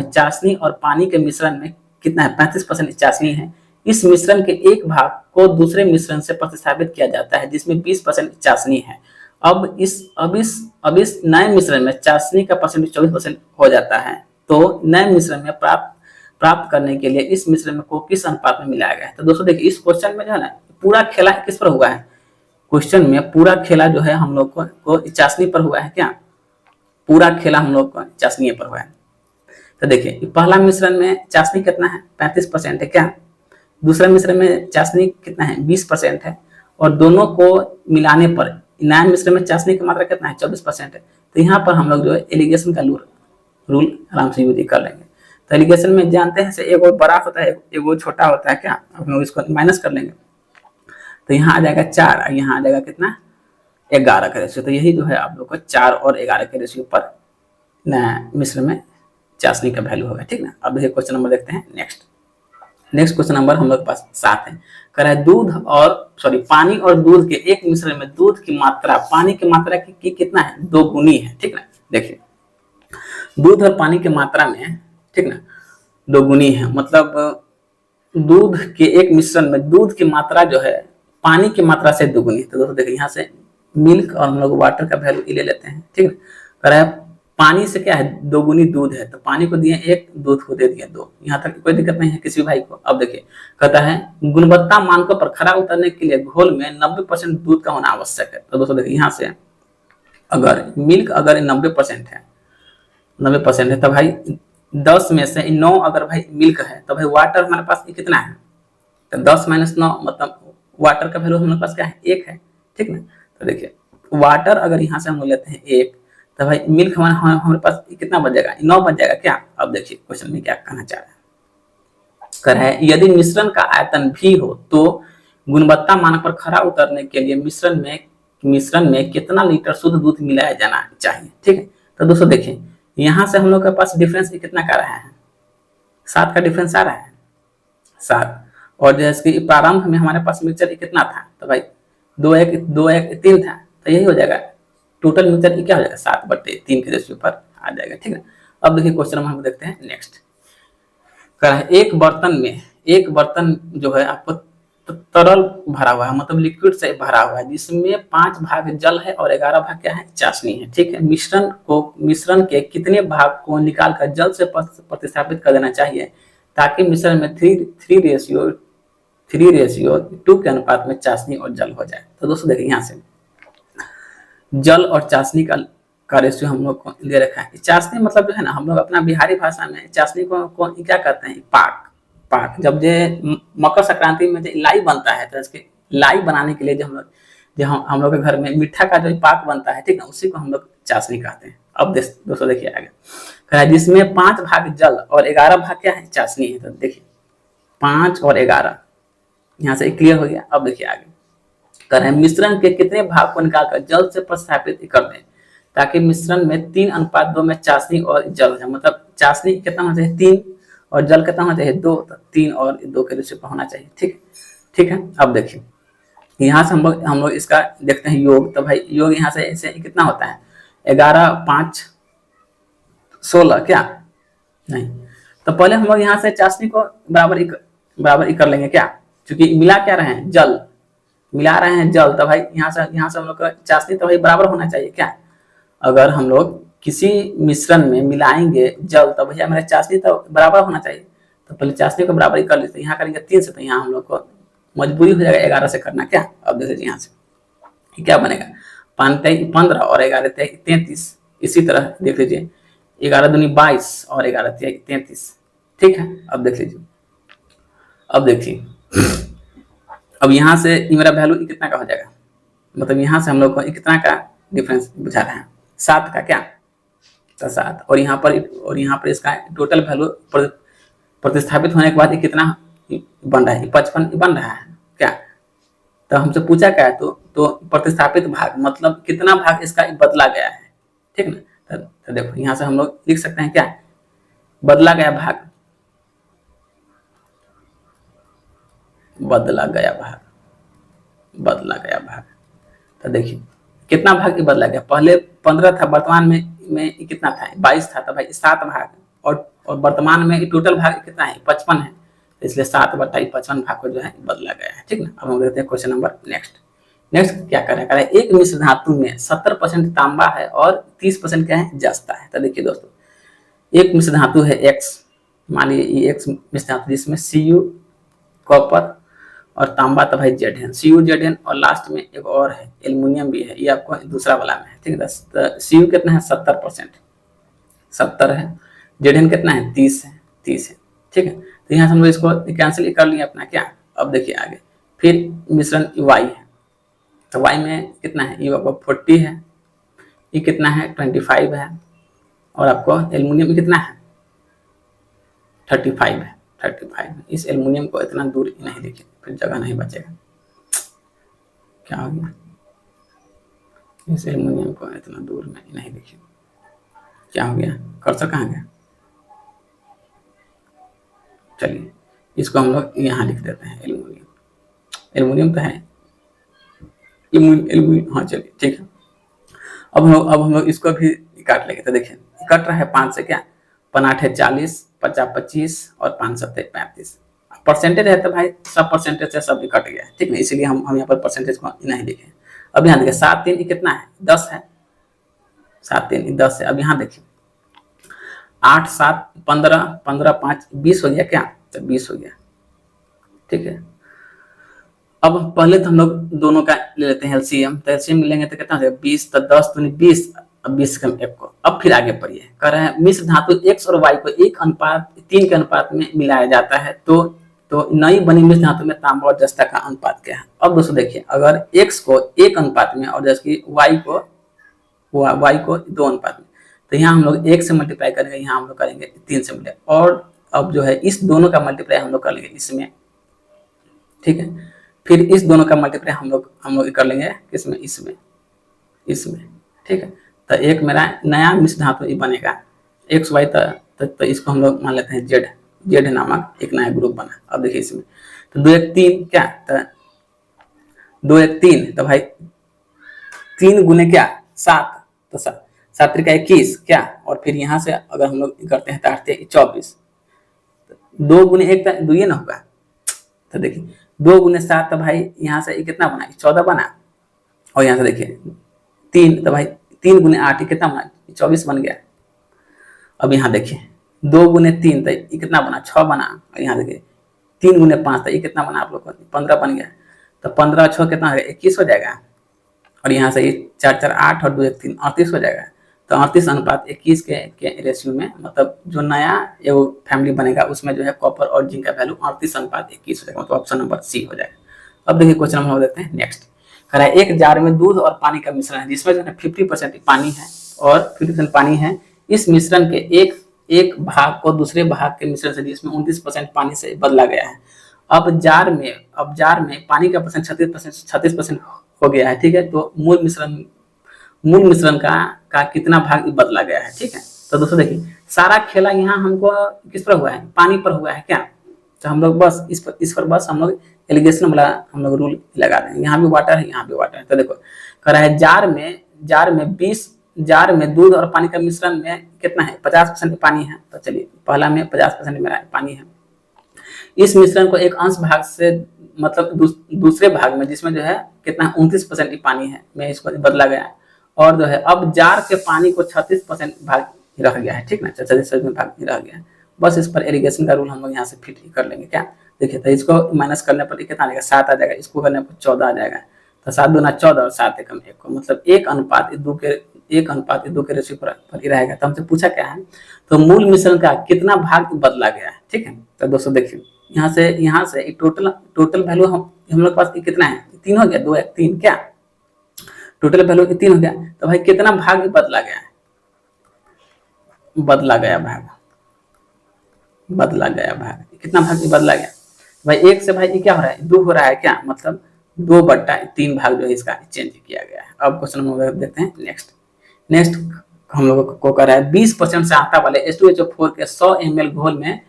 चाशनी और पानी के मिश्रण में कितना है, 35% चाशनी है। इस मिश्रण के एक भाग को दूसरे मिश्रण से प्रतिस्थापित किया जाता है जिसमें 20% चाशनी है। अब इस नए मिश्रण में चाशनी का परसेंटेज 24% हो जाता है, तो नए मिश्रण में प्राप्त करने के लिए इस मिश्रण को किस अनुपात में मिलाया गया है। तो दोस्तों देखिए इस क्वेश्चन में जो है ना पूरा खेला किस पर हुआ है, क्वेश्चन में पूरा खेला जो है हम लोग को चाशनी पर हुआ है क्या, पूरा खेला हम लोग को चाशनी पर हुआ है। तो देखिए पहला मिश्रण में चाशनी कितना है, 35% है क्या, दूसरा मिश्रण में चाशनी कितना है, 20% है, और दोनों को मिलाने पर नया मिश्रण में चाशनी की मात्रा कितना है, 24% है। तो यहाँ पर हम लोग जो है एलिगेशन का रूल आराम से यूज कर लेंगे। तो एलिगेशन में जानते हैं एक वो बड़ा होता है एक वो छोटा होता है क्या, हम लोग इसको माइनस कर लेंगे, तो यहाँ आ जाएगा 4 और यहाँ आ जाएगा कितना, 11 का रेशियो। तो यही जो है आप लोग को 4 और 11 के रेशियो पर नया मिश्रण में चाशनी का वैल्यू होगा, ठीक ना। अब देखिए क्वेश्चन नंबर देखते हैं नेक्स्ट क्वेश्चन नंबर हम लोग के पास 7 है, कह रहा है पानी और दूध के एक मिश्रण में दूध की मात्रा पानी की मात्रा की कितना है, 2 गुनी है, ठीक ना। देखिए दूध और पानी की मात्रा में, ठीक ना, 2 गुनी है, मतलब दूध के एक मिश्रण में दूध की मात्रा जो है पानी की मात्रा से 2 गुनी। तो दोस्तों देखिए यहाँ से मिल्क और हम लोग वाटर का वैल्यू ले लेते हैं, ठीक है। कह रहा है पानी से क्या है, दोगुनी दूध है, तो पानी को दिए 1, दूध को दे दिए 2। यहाँ तक कोई दिक्कत नहीं है किसी भाई को। अब देखिए कहता है गुणवत्ता मानकों पर खरा उतरने के लिए घोल में 90% दूध का होना आवश्यक है। तो दोस्तों देखिए यहाँ से अगर मिल्क अगर 90% है, 90% है, तो भाई 10 में से 9 अगर भाई मिल्क है, तो भाई वाटर हमारे पास कितना है, तो 10 - 9 मतलब वाटर का वैल्यू हमारे पास क्या है, 1 है, ठीक ना। तो देखिए वाटर अगर यहाँ से हम लेते हैं 1, तो भाई मिल्क हमारे पास कितना बच जाएगा, 9 बच जाएगा क्या। अब देखिए क्वेश्चन में क्या कहना चाह रहा है, कर है यदि मिश्रण का आयतन भी हो तो गुणवत्ता मानक पर खरा उतरने के लिए मिश्रण में कितना लीटर शुद्ध दूध मिलाया जाना चाहिए, ठीक है। तो दोस्तों देखिए यहाँ से हम लोग के पास डिफरेंस कितना का रहा है, 7 का डिफरेंस आ रहा है, 7। और जैसे कि प्रारंभ में हमारे पास मिक्सचर कितना था, तो भाई 2 1 था, तो यही हो जाएगा टोटल मिक्सचर क्या हो जाएगा, 7/3 के रेशियो पर आ जाएगा, ठीक है। अब देखिए क्वेश्चन हम देखते हैं नेक्स्ट। एक बर्तन जो है आपको तरल भरा हुआ है, मतलब लिक्विड से भरा हुआ है, जिसमें 5 भाग जल है और 11 भाग क्या है, चाशनी है, ठीक है। मिश्रण के कितने भाग को निकालकर जल से प्रतिस्थापित कर देना चाहिए ताकि मिश्रण में 3:2 के अनुपात में चाशनी और जल हो जाए। तो दोस्तों देखिए यहाँ से जल और चाशनी का रेशियो हम लोग को दे रखा है। चाशनी मतलब जो है ना, हम लोग अपना बिहारी भाषा में चाशनी को क्या कहते हैं, पाक। जब जो मकर संक्रांति में जो लाई बनता है, तो इसके लाई बनाने के लिए जो हम लोग के घर में मीठा का जो पाक बनता है, ठीक ना, उसी को हम लोग चाशनी कहते हैं। अब दोस्तों देखिए आगे, जिसमें 5 भाग जल और 11 भाग क्या है, चाशनी है। तो देखिए 5 और 11 यहाँ से क्लियर हो गया। अब देखिए आगे कर रहे हैं मिश्रण के कितने भाग को निकालकर जल से प्रतिस्थापित कर दें ताकि मिश्रण में 3:2 में चाशनी और जल हो जाए, मतलब चाशनी कितना होना चाहिए, 3, और जल कितना होना चाहिए, 2, तो 3 और 2 के रेशियो पर होना चाहिए, ठीक है। अब देखिए यहाँ से हम लोग इसका देखते हैं योग। तो भाई योग यहाँ से ऐसे कितना होता है, 11 5 16 क्या नहीं। तो पहले हम लोग यहाँ से चाशनी को बराबर कर लेंगे क्या, क्योंकि मिला क्या रहे हैं, जल मिला रहे हैं जल, तो भाई यहाँ से हम लोग का चाशनी तो भाई बराबर होना चाहिए क्या। अगर हम लोग किसी मिश्रण में मिलाएंगे जल, तो भैया मेरा चाशनी तो बराबर होना चाहिए, तो पहले चाशनी को बराबर कर लेते हैं। यहाँ करेंगे 3 से, तो यहाँ हम लोग को मजबूरी हो जाएगा 11 से करना क्या। अब देखिए यहाँ से क्या बनेगा, 5 15 और 11 33। इसी तरह देख लीजिए 11 दूनी 22 और 11 33, ठीक है। अब देख लीजिए, अब देखिए अब यहाँ से मेरा वैल्यू कितना का हो जाएगा, मतलब यहाँ से हम लोग को कितना का डिफरेंस बुझा रहे हैं, 7 का क्या, तो 7। और यहाँ पर इसका टोटल वैल्यू प्रतिस्थापित होने के बाद कितना बन रहा है, 55 बन रहा है क्या। तो हमसे पूछा क्या है, तो प्रतिस्थापित भाग मतलब कितना भाग इसका बदला गया है, ठीक ना। तो देखो यहाँ से हम लोग लिख सकते हैं क्या, बदला गया भाग, बदला गया भाग। तो देखिए कितना भाग बदला गया, पहले 15 था, वर्तमान में कितना था, 22 था, तो भाई 7 भाग, और वर्तमान में टोटल भाग कितना है, 55 है, तो इसलिए 7/55 भाग को जो है बदला गया है, ठीक ना। अब हम देखते हैं क्वेश्चन नंबर नेक्स्ट क्या कर रहा है, एक मिश्र धातु में 70% तांबा है और 30% क्या है, जस्ता है। तो देखिए दोस्तों एक मिश्र धातु है X, मान लीजिए X मिश्र धातु जिसमें Cu कॉपर और तांबा, तो भाई Zn, Cu Zn, और लास्ट में एक और है एल्युमिनियम भी है, ये आपको दूसरा वाला में है, ठीक है। तो Cu कितना है, 70%, 70 है, Zn कितना है, 30 है, ठीक है। तो यहाँ से हम लोग इसको कैंसिल कर लिए अपना क्या। अब देखिए आगे फिर मिश्रण Y है, तो Y में कितना है, ये आपको 40 है, ये कितना है, 25 है, और आपको एल्युमिनियम कितना है, 35 है, 35। इस एल्युमिनियम को इतना दूर नहीं देखिए, फिर जगह नहीं बचेगा, क्या हो गया, इस एल्युमिनियम को इतना दूर नहीं देखिए, क्या हो गया, कर्सर कहाँ गया। चलिए इसको हम लोग यहाँ लिख देते हैं, एल्युमिनियम तो है, एल्युमिनियम, हाँ चलिए ठीक है। अब हम लोग इसको भी काट लेंगे। तो देखिए कट रहा है 5 से क्या, 5 8 40, 50 25 और 5 7 35। परसेंटेज है तो भाई सब परसेंटेज से सब कट गया, ठीक है, इसीलिए हम यहाँ पर परसेंटेज को नहीं लिखे। अब यहाँ देखिए 7 3 कितना है, 10 है, 7 3 10 है। अब यहाँ देखिए 8 7 15, 15 5 20 हो गया क्या, तो 20 हो गया, ठीक है। अब पहले तो हम लोग दोनों का ले लेते हैं एलसीएम, तो एलसीएम मिलेंगे तो कितना हो जाएगा 20, तो 10 दूनी 20, अब 20 कम 1 को। अब फिर आगे पढ़िए, कह रहे हैं मिश्र धातु x और y को 1:3 के अनुपात में मिलाया जाता है, तो नई बनी मिश्र धातु में तांबा और जस्ता का अनुपात क्या है। अब दोस्तों देखिए, अगर x को 1 अनुपात में और जैसे y को 2 अनुपात में, तो यहाँ हम लोग 1 से मल्टीप्लाई करेंगे, यहाँ हम लोग करेंगे 3 से मल्टीप्लाई, और अब जो है इस दोनों का मल्टीप्लाई हम लोग कर लेंगे इसमें, ठीक है। फिर इस दोनों का मल्टीप्लाई हम लोग कर लेंगे किसमें, इसमें, ठीक है। तो एक मेरा नया मिश्र धातु बनेगा एक्स वाई, तो इसको हम लोग मान लेते हैं जेड नामक एक नया ग्रुप बना। अब देखिए इसमें तो 2 1 3 क्या, तो 2 1 3, तो भाई 3 गुने क्या 7, तो 7 3 21 क्या, और फिर यहाँ से अगर हम लोग करते हैं तो 24, 2 गुने 1 तो 2 ही ना होगा, तो देखिए 2 गुने 7, तो भाई यहाँ से कितना बना 14 बना, और यहाँ से देखिए 3, तो भाई 3 गुने 8 कितना बना 24 बन गया। अब यहाँ देखिए 2 गुने 3, तो ये कितना बना 6 बना, और यहाँ देखिए 3 गुने 5, तो ये कितना बना आप लोग को 15 बन गया, तो 15 6 कितना हो गया 21 हो जाएगा, और यहाँ से ये 4 4 8 और 2 1 3 38 हो जाएगा। तो 38:21 के रेशियो में, मतलब जो नया एगो फैमिली बनेगा उसमें जो है कॉपर और जिंक का वैल्यू 38:21 हो जाएगा, मतलब ऑप्शन नंबर सी हो जाएगा। अब देखिए क्वेश्चन नंबर देखते हैं नेक्स्ट। कह रहा है एक जार में दूध और पानी का मिश्रण है जिसमें जो है 50% पानी है और 50% पानी है। इस मिश्रण के एक भाग को दूसरे भाग के मिश्रण से जिसमें 29% पानी से बदला गया है। अब जार में पानी का परसेंट 36% हो गया है, ठीक है। तो मूल मिश्रण का कितना भाग बदला गया है, ठीक है। तो दोस्तों देखिए सारा खेला यहाँ हमको किस पर हुआ है, पानी पर हुआ है क्या, तो हम लोग बस इस पर बस हम लोग एलिगेशन वाला हम लोग रूल लगा देंगे। यहाँ भी वाटर है, यहाँ भी वाटर है। तो देखो कह रहा है जार में दूध और पानी का मिश्रण में कितना है 50% पानी है। तो चलिए पहला में 50% मेरा पानी है। इस मिश्रण को एक अंश भाग से मतलब दूसरे भाग में जिसमें जो है कितना 29% पानी है में इसको बदला गया है, और जो है अब जार के पानी को 36% भाग रह गया है, ठीक ना, 36% भाग रह गया है। बस इस पर एलिगेशन का रूल हम लोग यहाँ से फिट कर लेंगे क्या। देखिए तो इसको माइनस करने पर कितना आ जाएगा 7 आ जाएगा, इसको करने पर 14 आ जाएगा। तो 7 दूना 14 और 7 एकम 1 को, मतलब 1:2 के रेशियो पर ही रहेगा। तो हमसे पूछा क्या है, तो मूल मिश्रण का कितना भाग बदला गया है, ठीक है। तो दोस्तों देखिए यहाँ से टोटल वैल्यू हम लोग पास कितना है 3 हो गया, 2 1 3 क्या, टोटल वैल्यू 3 हो गया। तो भाई कितना भाग बदला गया है, बदला गया भाग कितना भाग बदला गया भाई 1 से भाई क्या हो रहा है 2 हो रहा है क्या, मतलब 2/3 भाग जो है इसका चेंज किया गया है। अब क्वेश्चन नंबर देखते हैं नेक्स्ट हम लोग को कर रहा है 20% सांद्रता वाले H2HO4 के 100 ml घोल में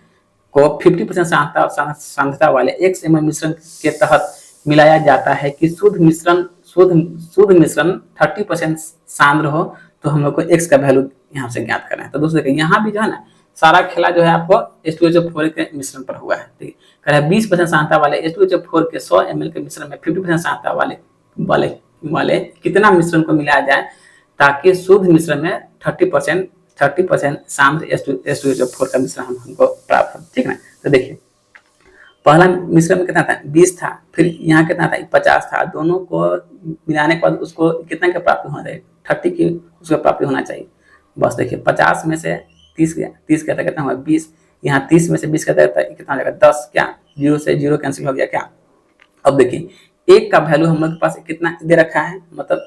को 50% सांद्रता वाले x ml मिश्रण के तहत मिलाया जाता है कि शुद्ध मिश्रण 30% सांद्र हो, तो हम लोग को x का वैल्यू यहाँ से ज्ञात करना है। तो दोस्तों देखिए यहाँ भी जो है ना सारा खेला जो है आपको H2HO4 के मिश्रण पर हुआ है, ठीक है। कह रहा है 20% सांद्रता वाले H2HO4 के 100 ml के मिश्रण में 50% सांद्रता वाले कितना मिश्रण को मिलाया जाए ताकि शुद्ध मिश्रण में 30% सांद्र H2HO4 का मिश्रण हमको प्राप्त हो, ठीक है। तो देखिए पहला मिश्रण में कितना था 20 था, फिर यहाँ कितना था 50 था, दोनों को मिलाने के बाद उसको कितना का प्राप्ति होना चाहिए 30 की उसका प्राप्ति होना चाहिए। बस देखिए 50 में से 30 गया था कितना हुआ 20, यहाँ 30 में से 20 गया था कितना हो जाएगा 10 क्या, 0 से 0 कैंसिल हो गया क्या। अब देखिए एक का वैल्यू हम लोग के पास कितना दे रखा है, मतलब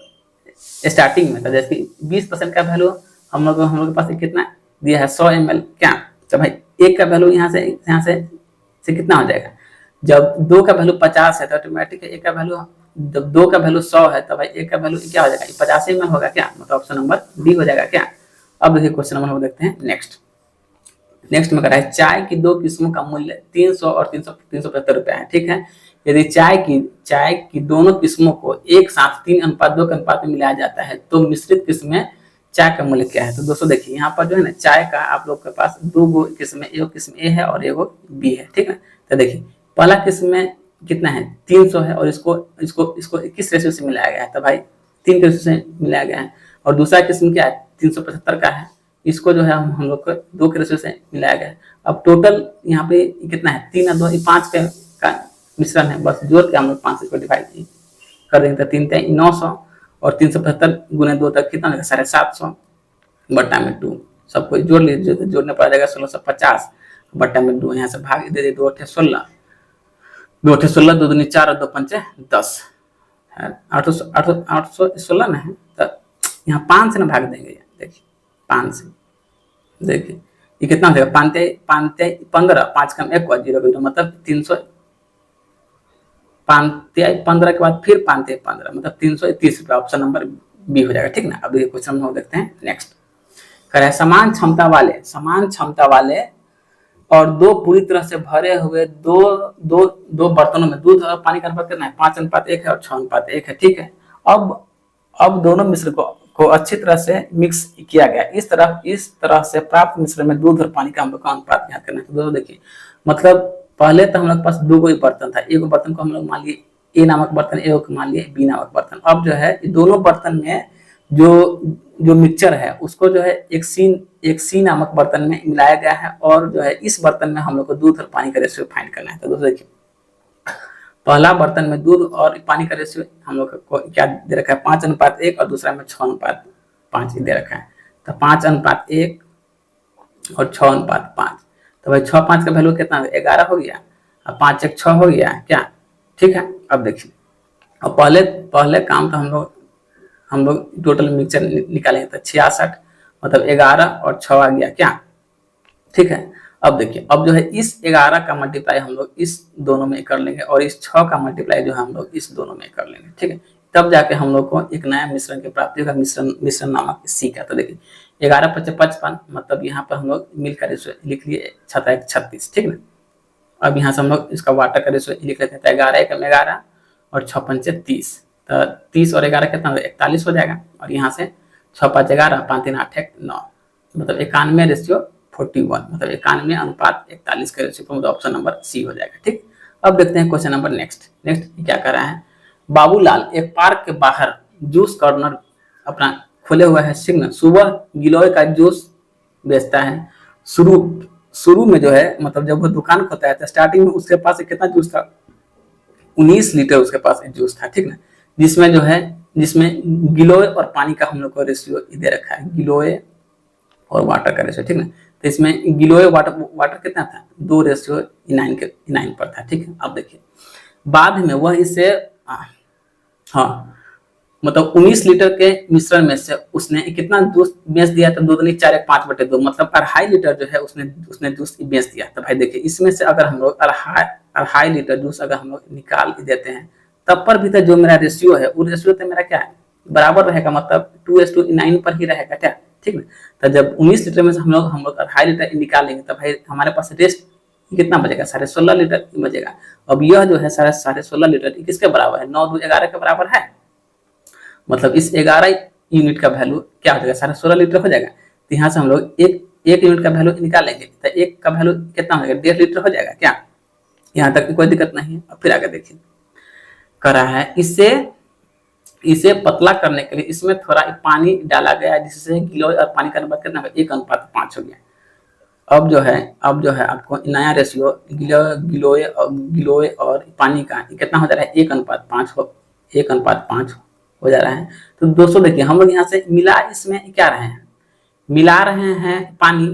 स्टार्टिंग में था जैसे 20% का वैल्यू हम लोग के पास कितना दिया है 100 ml क्या। तो भाई एक का वैल्यू यहाँ से कितना हो जाएगा, जब 2 का वैल्यू 50 है तो ऑटोमेटिक एक का वैल्यू, जब 2 का वैल्यू 100 है तो भाई एक का वैल्यू क्या हो जाएगा 50 ml होगा क्या, मतलब ऑप्शन नंबर डी हो जाएगा क्या। अब देखिए क्वेश्चन नंबर देखते हैं नेक्स्ट में कह रहा है चाय की 2 किस्मों का मूल्य 300 और 375 रुपया है, ठीक है। यदि चाय की दोनों किस्मों को एक साथ 3:2 के अनुपात में मिलाया जाता है तो मिश्रित किस्म में चाय का मूल्य क्या है। तो दोस्तों देखिए यहाँ पर जो है ना चाय का आप लोग के पास 2 किस्म है, एक किस्म ए है और एक बी है, ठीक है। तो देखिए पहला किस्म में कितना है 300 है और इसको 21 रेशियो से मिलाया गया है, तो भाई 3 के रेशियो से मिलाया गया है। और दूसरा किस्म क्या है 375 का है, इसको जो है हम लोग को 2 के रेशियो से मिलाया गया है। अब टोटल यहाँ पे कितना है, 3 और 2 5 का मिश्रण है, बस जोड़ के हम लोग 5 से इसको डिवाइड कर देंगे तो 3 3 900 और 375 गुने 2 तक कितना होगा 750 बट्टा में 2, सबको जोड़ लीजिए, जोड़ने पर आ जाएगा 1650 बट्टा में 2, यहाँ से भाग दे दे 2 8 16 2 8 16 2 दूनी 4 और 2 पंचे 10 है 816 में है, तो यहाँ 5 से ना भाग देंगे, देखिए 5 से, देखिए ये कितना हो जाएगा 5 15 5 कम 1 और 0 मतलब 300 15 के बाद फिर 5 15 मतलब 330 रुपये, ऑप्शन नंबर बी हो जाएगा। ठीक ना। अब ये क्वेश्चन हम देखते हैं नेक्स्ट। कह रहा है समान क्षमता वाले और 2 पूरी तरह से भरे हुए दो बर्तनों में दूध और पानी का अनुपात कितना है 5:1 है और 6:1 है। ठीक है। अब दोनों मिश्रण को अच्छी तरह से मिक्स किया गया। इस तरह से प्राप्त मिश्रण में दूध और पानी का हम लोग का अनुपात ज्ञात करना है। तो दोस्तों देखिए, मतलब पहले तो हम लोग के पास 2 ही बर्तन था, एक बर्तन को हम लोग मान लिए ए नामक बर्तन, एक को मान लिए बी नामक बर्तन। अब जो है दोनों बर्तन में जो मिक्सचर है उसको जो है एक सी नामक बर्तन में मिलाया गया है और जो है इस बर्तन में हम लोग को दूध और पानी का रेशियो फाइंड करना है। तो दोस्तों देखिए, पहला बर्तन में दूध और पानी का रेशियो हम लोग को क्या दे रखा है 5:1 और दूसरा में 6:5 दे रखा है। तो 5:1 और 6:5, तो भाई 6 5 का वैल्यू कितना 11 हो गया और 5 1 6 हो गया क्या। ठीक है। अब देखिए, अब पहले काम तो हम लोग टोटल मिक्सचर निकालेंगे तो 66 मतलब 11 और 6 आ गया क्या। ठीक है। अब देखिए, अब जो है इस 11 का मल्टीप्लाई हम लोग इस दोनों में कर लेंगे और इस 6 का मल्टीप्लाई जो है हम लोग इस दोनों में कर लेंगे। ठीक है। तब जाके हम लोग को एक नया मिश्रण की प्राप्ति होगा, मिश्रण नामक सी का। तो देखिए 11 5 55 मतलब यहाँ पर हम लोग मिलकर लिख लिए 6 36। ठीक है। अब यहाँ से हम लोग इसका वाटर का रेशियो लिख लेते हैं। तो 11 1 11 और 6 5 30, तो 30 और 11 कितना 41 हो जाएगा और यहाँ से 6 5 11 5 3 8 1 9 मतलब 91:41 मतलब 91:41 का रेशियो, मतलब ऑप्शन नंबर सी हो जाएगा। ठीक। अब देखते हैं क्वेश्चन नंबर नेक्स्ट क्या कर रहा है। बाबूलाल एक पार्क के बाहर जूस कॉर्नर अपना खोले हुआ है। सिग्नल सुबह गिलोय का जूस बेचता है। शुरू में जो है मतलब जब वो दुकान खोलता है तो स्टार्टिंग में उसके पास कितना जूस था 19 लीटर उसके पास जूस था। ठीक ना। जिसमें गिलोय और पानी का हम लोग को रेशियो दे रखा है, गिलोय और वाटर का रेशियो। ठीक ना। तो इसमें गिलोय वाटर कितना था 2:9 पर था। ठीक है। अब देखिए, बाद में वह इसे मतलब 19 लीटर के मिश्रण में से उसने कितना जूस बेच दिया था 2 दूनी 4 1 5/2 मतलब 2.5 लीटर जो है उसने जूस बेच दिया। तो भाई देखिए, इसमें से अगर हम लोग 2.5 लीटर जूस अगर हम लोग निकाल देते हैं तब पर भी तो जो मेरा रेशियो है वो रेशियो तो मेरा क्या है बराबर रहेगा, मतलब 2:9 पर ही रहेगा क्या। ठीक है। तो जब 19 लीटर में से हम लोग 2.5 लीटर निकालेंगे तो भाई हमारे पास रेस्ट कितना बचेगा 16.5 लीटर बचेगा। अब यह जो है 16.5 लीटर किसके बराबर है 9 2 11 के बराबर है, मतलब इस 11 यूनिट का वैल्यू क्या हो जाएगा 16.5 लीटर हो जाएगा। तो यहाँ से हम लोग एक यूनिट का वैल्यू निकालेंगे तो एक का वैल्यू कितना हो जाएगा 1.5 लीटर हो जाएगा क्या। यहाँ तक कोई दिक्कत नहीं है। अब फिर आगे देखिए, करा है इसे पतला करने के लिए इसमें थोड़ा पानी डाला गया जिससे गिलोय और पानी का अनुपात कितना 1:5 हो गया। अब जो है आपको नया रेशियो गिलोय और पानी का कितना हो जा रहा है 1:5 हो जा रहा है। तो दोस्तों देखिए, हम लोग यहाँ से इसमें क्या मिला रहे हैं पानी,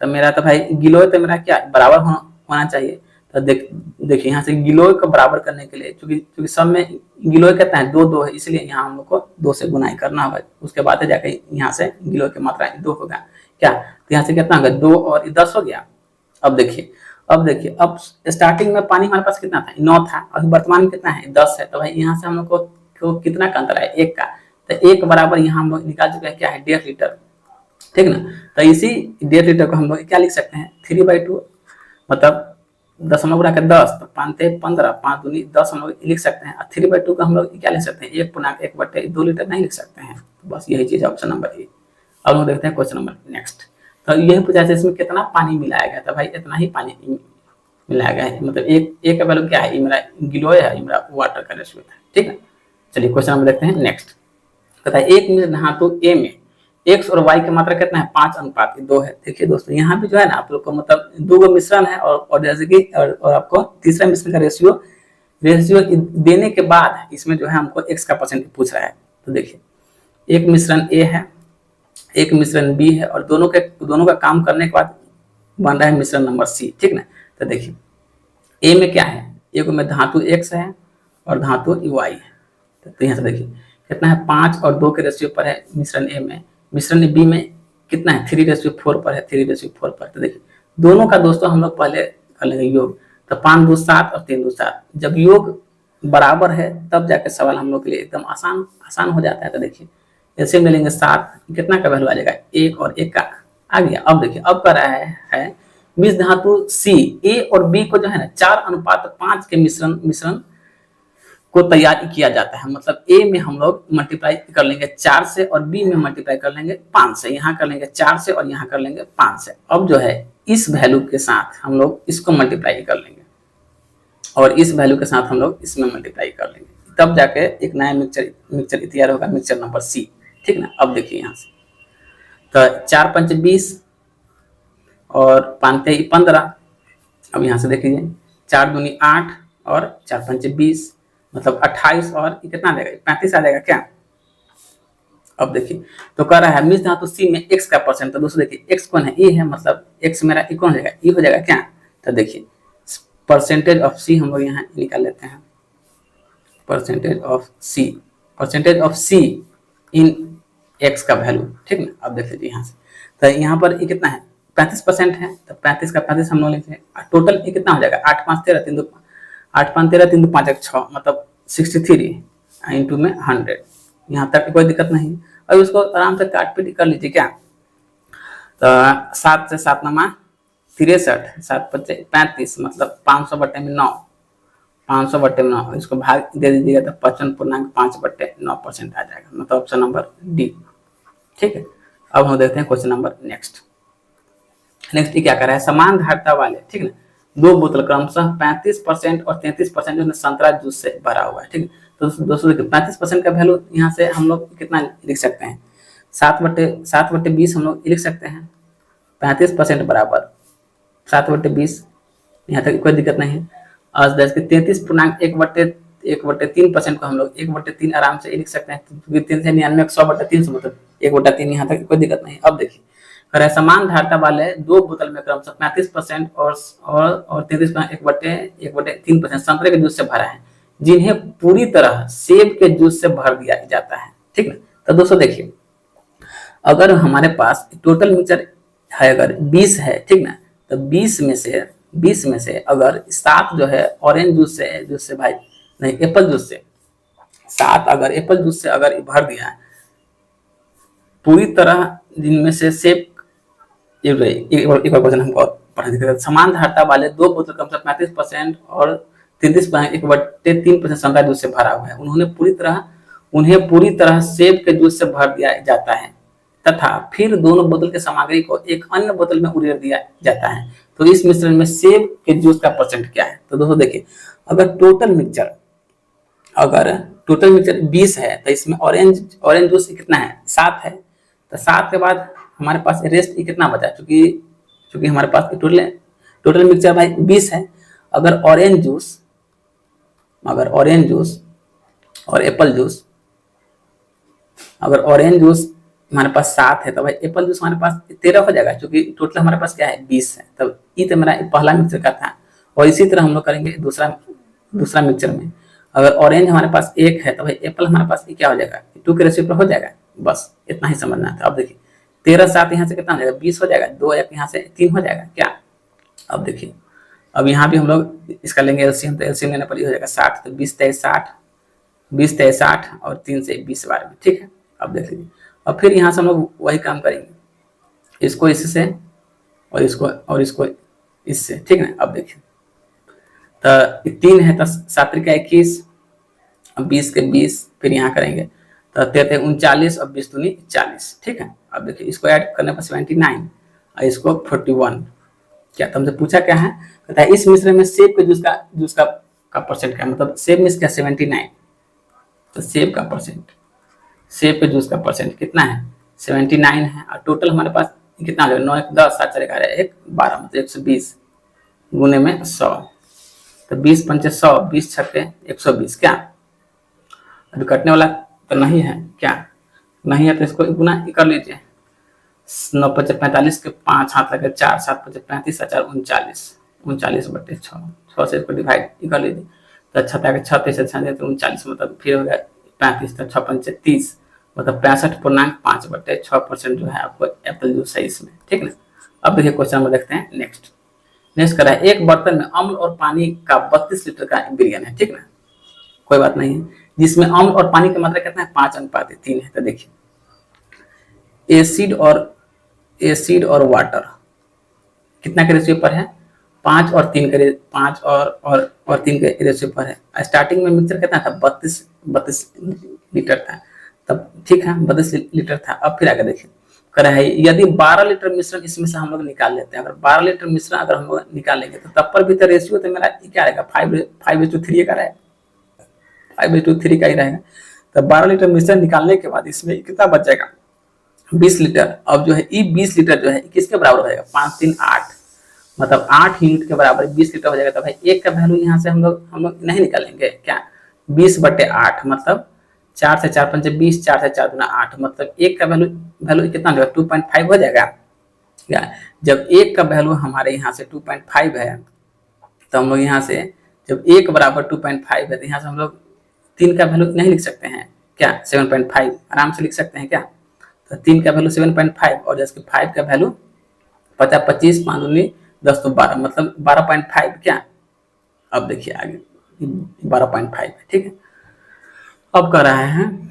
तो मेरा तो भाई गिलोय तो मेरा क्या बराबर होना चाहिए। तो देखिए यहाँ से गिलोय को बराबर करने के लिए क्योंकि सब में गिलोय कितना है 2 2 है, इसलिए यहाँ हम लोग को 2 से गुनाई करना होगा। उसके बाद जाके यहाँ से गिलोय की मात्रा 2 होगा क्या। तो यहाँ से कितना होगा 2 और 10 हो गया। अब देखिए अब स्टार्टिंग में पानी हमारे पास कितना था 9 था, अभी वर्तमान में कितना है 10 है। तो भाई यहाँ से हम लोग को कितना का अंतर है 1 का, तो 1 बराबर यहाँ हम लोग निकाल चुके हैं क्या है 1.5 लीटर। ठीक ना। तो इसी 1.5 लीटर को हम लोग क्या लिख सकते हैं 3/2 मतलब 10 तो 5 15 5 दूनी 10 हम लोग लिख सकते हैं। 3/2 का हम लोग क्या लिख सकते हैं 1/1/2 लीटर नहीं लिख सकते हैं। तो बस यही चीज ऑप्शन नंबर ए। अब हम देखते हैं क्वेश्चन नंबर नेक्स्ट। तो यही पूछा है इसमें कितना पानी मिलाया गया था, भाई इतना ही पानी मिलाया गया है, मतलब एक का वैल्यू क्या है ये मेरा गिलोय है, ये मेरा वाटर का रेशियो था। ठीक है। चलिए क्वेश्चन नंबर देखते हैं नेक्स्ट। कहता है एक मिनट धातु ए में एक्स और वाई की मात्रा कितना है 5:2 है। देखिए दोस्तों यहाँ भी जो है ना आप लोग को मतलब 2 मिश्रण है और जैसे कि और आपको तीसरा मिश्रण का रेशियो रेशियो देने के बाद इसमें जो है हमको एक्स का परसेंट पूछ रहा है। तो देखिए एक मिश्रण ए है, एक मिश्रण बी है और दोनों का काम करने के बाद बन रहा है मिश्रण नंबर सी, ठीक ना। तो देखिए ए में क्या है, ए में धातु एक्स है और धातु वाई है। तो यहाँ से देखिए कितना है 5:2 के रेशियो पर है मिश्रण ए में, मिश्रण बी में कितना है 3:4 पर है, 3:4 पर। तो देखिए दोनों का दोस्तों हम लोग पहले कर लेंगे योग। तो 5×2 7 और 3×2 7, जब योग बराबर है तब जाके सवाल हम लोग के लिए एकदम आसान हो जाता है। तो देखिए ऐसे में लेंगे 7, कितना का वैल्यू आ जाएगा 1 और 1 का आ गया। अब देखिए अब कर रहा है मिश्र धातु सी, ए और बी को जो है ना 4:5 के मिश्रण को तैयार किया जाता है। मतलब ए में हम लोग मल्टीप्लाई कर लेंगे 4 से और बी में मल्टीप्लाई कर लेंगे 5 से। यहाँ कर लेंगे 4 से और यहाँ कर लेंगे 5 से। अब जो है इस वैल्यू के साथ हम लोग इसको मल्टीप्लाई कर लेंगे और इस वैल्यू के साथ हम लोग इसमें मल्टीप्लाई कर लेंगे, तब जाके एक नया मिक्सचर तैयार होगा, मिक्सचर नंबर सी, ठीक ना। अब देखिए यहाँ से तो 4×5 20 और 5×3 15। अब यहाँ से देखिए 4×2 8 और 4×5 20, मतलब 28 और कितना देगा 35 आ जाएगा क्या। अब देखिए तो कह रहा है मिश्र धातु सी में एक्स का परसेंट। तो दोस्तों देखिए एक्स कौन है, ए है, मतलब एक्स मेरा ई कौन हो जाएगा, ई हो जाएगा क्या। तो देखिए परसेंटेज ऑफ सी हम लोग यहाँ निकाल लेते हैं, percentage of C in X का वैल्यू, ठीक ना। अब देख लीजिए यहाँ से तो यहाँ पर ये कितना है 35% है। तो 35 का 35 हम लोग लिखते हैं, टोटल ये कितना हो जाएगा 8 5 13 3 2 8 5 13 3 2 5 1 6, मतलब 63 इंटू में 100। यहाँ तक कोई दिक्कत नहीं। अब इसको आराम से काट पीट कर लीजिए क्या। तो 7 से 7 नमा 63, 7 × 5 35, मतलब 500/9, 500/9 इसको भाग दे दीजिएगा तो 55.5/9% आ जाएगा, मतलब ऑप्शन नंबर डी, ठीक है। अब हम देखते हैं क्वेश्चन नंबर नेक्स्ट ये क्या कर रहा है, समान धारिता वाले, ठीक है, 2 बोतल क्रमशः 35% और 33% जो है संतरा जूस से भरा हुआ है, ठीक है। तो दोस्तों देखिए 35% का वैल्यू यहाँ से हम लोग कितना लिख सकते हैं 7/20 हम लोग लिख सकते हैं। 35% बराबर 7/20, यहाँ तक कोई दिक्कत नहीं है। और 33.1/3% को हम लोग 1/3 आराम से लिख सकते हैं, 3 से 99 100/300, मतलब 1/3, यहाँ तक कोई दिक्कत नहीं। अब देखिए अगर समान धारिता वाले 2 बोतल में क्रमशः 35% और 33.1/3% संतरे के जूस से भरा है, जिन्हें पूरी तरह सेब के जूस से भर दिया जाता है, ठीक ना। तो दोस्तों देखिए अगर हमारे पास टोटल मिक्सचर है अगर 20 है, ठीक ना, तो 20 में से अगर 7 जो है ऑरेंज जूस से भाई नहीं एप्पल जूस से 7 अगर एप्पल जूस से अगर भर दिया है पूरी तरह, जिनमें से सेब एक बार क्वेश्चन हमको पढ़ा दिया, समान धारिता वाले 2 बोतल कम से 35% और 33.1/3% संतरा जूस से भरा हुआ है, उन्हें पूरी तरह सेब के जूस से भर दिया जाता है तथा फिर दोनों बोतल के सामग्री को एक अन्य बोतल में उड़ेल दिया जाता है। तो इस मिश्रण में सेब के जूस का परसेंट क्या है। तो दोस्तों देखिए अगर टोटल मिक्सचर 20 है तो इसमें ऑरेंज जूस कितना है 7 है। तो 7 के बाद हमारे पास रेस्ट कितना बचा, चूंकि हमारे पास टोटल मिक्सचर भाई 20 है। अगर ऑरेंज जूस और एप्पल जूस, अगर ऑरेंज जूस हमारे पास 7 है तो भाई एप्पल जूस हमारे पास 13 हो जाएगा, क्योंकि टोटल हमारे पास क्या है 20 है। तब ये तो मेरा पहला मिक्सचर का था। और इसी तरह हम लोग करेंगे दूसरा मिक्सचर में। अगर ऑरेंज हमारे पास 1 है तो भाई एप्पल हमारे पास क्या हो जाएगा 2 के रेशियो पर हो जाएगा। बस इतना ही समझना था। अब देखिए 13 7 यहाँ से कितना हो जाएगा 20 हो जाएगा, 2 1 यहाँ से 3 हो जाएगा क्या। अब देखिए अब यहाँ भी हम लोग इसका लेंगे एलसीएम, तो एलसीएम लेने पर ये हो जाएगा 60, तो 20 × 60 और 3 से 20 बार में, ठीक है। अब देख लीजिए अब फिर यहाँ से हम लोग वही काम करेंगे, इसको इससे और इसको इससे, ठीक है। अब देखिए तो 3 है तो 7 × 21, 20 के 20, फिर यहाँ करेंगे तो 33 39 और 20 दूनी 40, ठीक है। अब देखिए इसको ऐड करने पर 79 और इसको 41। क्या तुमसे पूछा क्या है, कहता है इस मिश्रण में सेब के जूस का परसेंट क्या है, मतलब सेब में क्या 79, तो सेब के जूस का परसेंट कितना है 79 है, और टोटल हमारे पास कितना हो जाएगा, 9 1 10 7 4 11 1 12 मतलब 120 गुने में 100, तो 20 पंचे 100, 20 छक्के 120। क्या अभी कटने वाला तो नहीं है, क्या नहीं है तो इसको गुना कर लीजिए। 9 5 45 के 5 हाथ लगे 4, 7 5 35 4 39, 39/6 से इसको डिवाइड कर लीजिए। तो 6 6 तो 39 मतलब फिर हो गया 35, तो 6 5 30 मतलब 65.5/6% जो है आपको एप्पल जूस है इसमें, ठीक ना। अब देखिए क्वेश्चन नंबर देखते हैं नेक्स्ट। नेक्स्ट करा है, एक बर्तन में अम्ल और पानी का 32 लीटर का विलयन है, ठीक ना, कोई बात नहीं है, जिसमें अम्ल और पानी का मात्रा कितना है, 5:3 है। तो देखिए एसिड और वाटर कितना के रेशियो पर है, 5 और 3 के 5 और 3 के रेशियो पर है। स्टार्टिंग में मिक्सचर कितना था, 32 लीटर था तब, ठीक है 32 लीटर था। अब फिर आगे देखिए कर रहा है, यदि 12 लीटर मिश्रण इसमें से हम लोग निकाल लेते हैं, अगर 12 लीटर मिश्रण अगर हम लोग निकालेंगे तो तब पर भी तो रेशियो तो मेरा क्या रहेगा, 5:3 का रहेगा, 5:3 का ही रहेगा। तो 12 लीटर मिश्रण निकालने के बाद इसमें कितना बच जाएगा, 20 लीटर। अब जो है ये 20 लीटर जो है किसके बराबर हो जाएगा, 5 3 8 मतलब 8 यूनिट के बराबर 20 लीटर हो जाएगा। तो भाई एक का वैल्यू यहाँ से हम लोग नहीं निकालेंगे क्या, 20/8 मतलब 4 से 4 पंचे 20, 4 से 4 गुना 8 मतलब एक का वैल्यू कितना हो जाएगा, 2.5 हो जाएगा। क्या जब एक का वैल्यू हमारे यहाँ से 2.5 है तो हम लोग यहाँ से जब एक बराबर 2.5 है तो यहाँ से हम लोग 3 का वैल्यू नहीं लिख सकते हैं क्या, 7.5 आराम से लिख सकते हैं क्या। तो 3 का वैल्यू 7.5 और जैसे 5 का वैल्यू 50 25 5 19 10 तो 12 मतलब 12.5 क्या। अब देखिए आगे 12.5 है, ठीक है। अब कर रहे हैं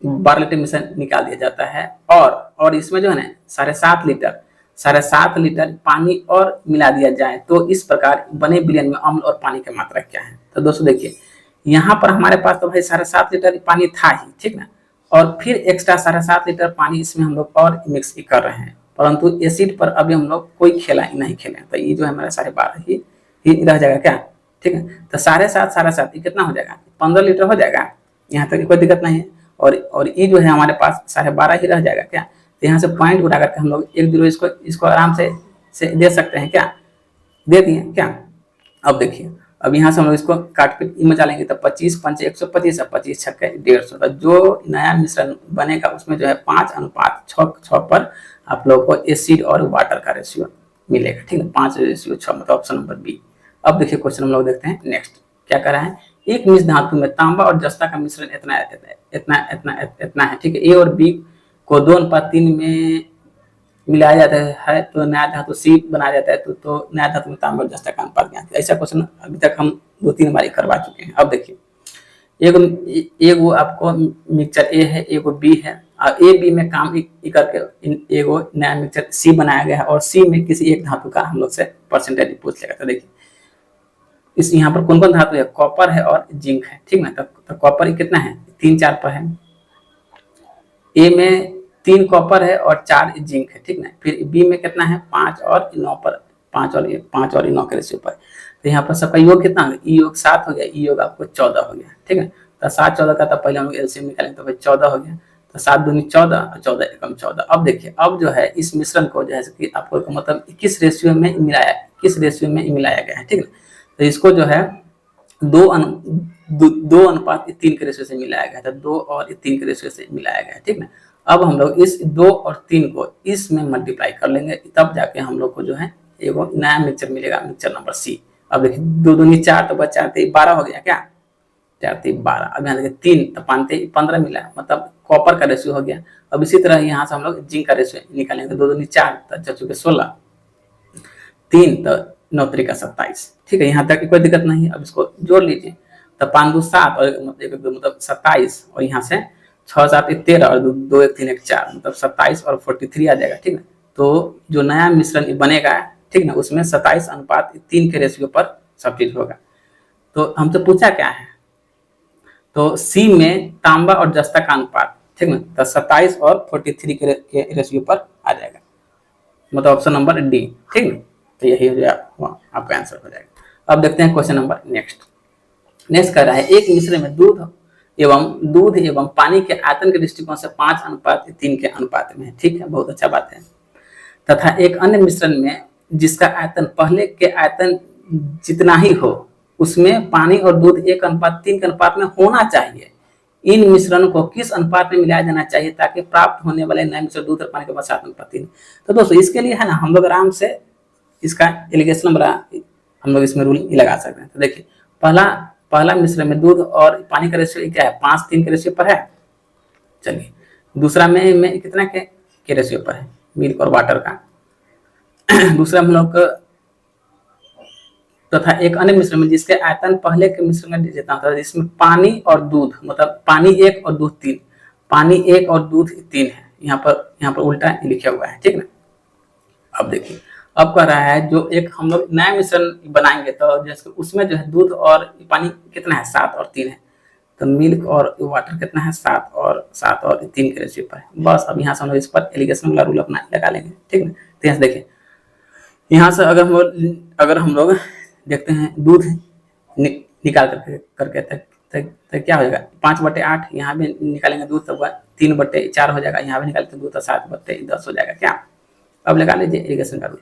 12 लीटर मिश्रण निकाल दिया जाता है और इसमें जो है ना 7.5 लीटर पानी और मिला दिया जाए तो इस प्रकार बने विलयन में अम्ल और पानी की मात्रा क्या है। तो दोस्तों देखिए यहाँ पर हमारे पास तो भाई 7.5 लीटर पानी था ही, ठीक ना, और फिर एक्स्ट्रा 7.5 लीटर पानी इसमें हम लोग और मिक्स कर रहे हैं, परंतु एसिड पर अभी हम लोग कोई नहीं खेले, तो ये जो है हमारा 12.5 ही रह जाएगा क्या, ठीक है। तो 7.5 ये कितना हो जाएगा, 15 लीटर हो जाएगा, यहाँ तक कोई दिक्कत नहीं है। और ये जो है हमारे पास 12.5 ही रह जाएगा क्या। तो यहाँ से पॉइंट उठा करके हम लोग 1 0 इसको आराम से दे सकते हैं क्या, दे दिए क्या। अब देखिए अब यहाँ से हम लोग इसको काट पीट में डालेंगे तो 25 पंचे 125 और 25 छक्के 150। जो नया मिश्रण बनेगा उसमें जो है 5:6 पर आप लोगों को एसिड और वाटर का रेशियो मिलेगा, ठीक है, 5:6 मतलब ऑप्शन नंबर बी। अब देखिए क्वेश्चन हम लोग देखते हैं नेक्स्ट क्या कर रहा है, एक मिश्र धातु में तांबा और जस्ता का मिश्रण इतना है, ठीक है। ए और बी को 2:3 में मिलाया जाता है तो नया धातु सी बनाया जाता है, तो नया धातु में तांबा और जस्ता का अनुपात ज्ञात। ऐसा क्वेश्चन अभी तक हम 2-3 बार करवा चुके हैं। अब देखिए एगो आपको मिक्सचर ए है, एगो बी है, और ए बी में काम करके एगो नया मिक्सचर सी बनाया गया है और सी में किसी एक धातु का हम लोग से परसेंटेज पूछ लेगा। तो देखिए इस यहाँ पर कौन कौन धातु है, कॉपर है और जिंक है, ठीक ना। तो कॉपर कितना है, 3 4 पर है, ए में 3 कॉपर है और 4 जिंक है, ठीक ना। फिर बी में कितना है, 5 और 9 पर, 5 और 9 के रेशियो पर। तो यहाँ पर सबका योग कितना हो गया, ई योग 7 हो गया, ई योग आपको 14 हो गया, ठीक है। तो 7 14 का, तो पहले हम लोग एलसीएम निकालेंगे तो भाई 14 हो गया, तो 7 दूनी 14 और 14 एकम 14। अब देखिए अब जो है इस मिश्रण को जो है कि आपको मतलब किस रेशियो में मिलाया गया है, ठीक है। तो इसको जो है 2:3 के रेशियो से मिलाया गया था, 2 और 3 के रेशियो से मिलाया गया है, ठीक ना। अब हम लोग इस 2 और 3 को इसमें मल्टीप्लाई कर लेंगे, तब जाके हम लोग को जो है एगो नया मिक्सचर मिलेगा, मिक्सचर नंबर सी। अब देखिए 2 दूनी 4 तो 4 3 12 हो गया क्या, 4 3 12। अब यहाँ देखिए 3 तो 5 15 मिला, मतलब कॉपर का रेशियो हो गया। अब इसी तरह यहाँ से हम लोग जिंक का रेशियो निकालेंगे, 2 दूनी 4 तो 4 16, 3 तो 9 3 27, ठीक है, यहाँ तक कोई दिक्कत नहीं है। अब इसको जोड़ लीजिए तो 5 2 7 और मतलब 27 और यहाँ से 6 7 1 13 और 2 1 3 1 4 मतलब 27 और 43 आ जाएगा, ठीक है। तो जो नया मिश्रण बनेगा, ठीक ना, उसमें 27:3 के रेशियो पर सब चीज होगा। तो हमसे पूछा क्या है, तो सी में तांबा और जस्ता का अनुपात, ठीक ना, तो 27 और 43 के रेशियो पर आ जाएगा, मतलब ऑप्शन नंबर डी, ठीक ना। तो यही हो जाएगा आपका आंसर हो जाएगा। अब देखते हैं क्वेश्चन नंबर नेक्स्ट कर रहा है, एक मिश्रण में दूध एवं दूध एवं पानी के आयतन के दृष्टिकोण से 5:3 के अनुपात में है। ठीक है, बहुत अच्छा बात है। तथा एक अन्य मिश्रण में जिसका आयतन पहले के आयतन जितना ही हो, उसमें पानी और दूध 1:3 के अनुपात में होना चाहिए। इन मिश्रण को किस अनुपात में मिलाया जाना चाहिए ताकि प्राप्त होने वाले नए मिश्रण दूध और पानी के 7:3। तो दोस्तों इसके लिए है ना, हम लोग आराम से इसका एलिगेशन बड़ा हम लोग इसमें रूल लगा सकते हैं। तो देखिए, पहला मिश्रण में दूध और पानी का रेशियो क्या है, 5:3 के रेशियो पर है। चलिए, दूसरा में कितना के रेशियो पर है, मिल्क और वाटर का। दूसरा हम लोग तथा एक अन्य मिश्रण में जिसके आयतन पहले के मिश्रण में जितना था, जिसमें पानी और दूध, मतलब पानी 1 और दूध 3, पानी 1 और दूध 3 है। यहाँ पर उल्टा लिखा हुआ है, ठीक ना। अब देखिए, अब कह रहा है जो एक हम लोग नया मिश्रण बनाएंगे तो जैसे उसमें जो है दूध और पानी कितना है, 7 और 3 है। तो मिल्क और वाटर कितना है, 7 और 3 के रेशियो पर है। बस अब यहाँ से हम लोग इस पर एलिगेशन वाला रूल अपना लगा लेंगे, ठीक है। तो यहाँ से देखिए, यहाँ से अगर हम लोग देखते हैं दूध निकाल करके तो क्या हो जाएगा, 5/8। यहाँ भी निकालेंगे दूध तो 3/4 हो जाएगा। यहाँ भी निकालेंगे दूध तो 7/10 हो जाएगा। क्या, अब लगा लीजिए एलिगेशन का रूल।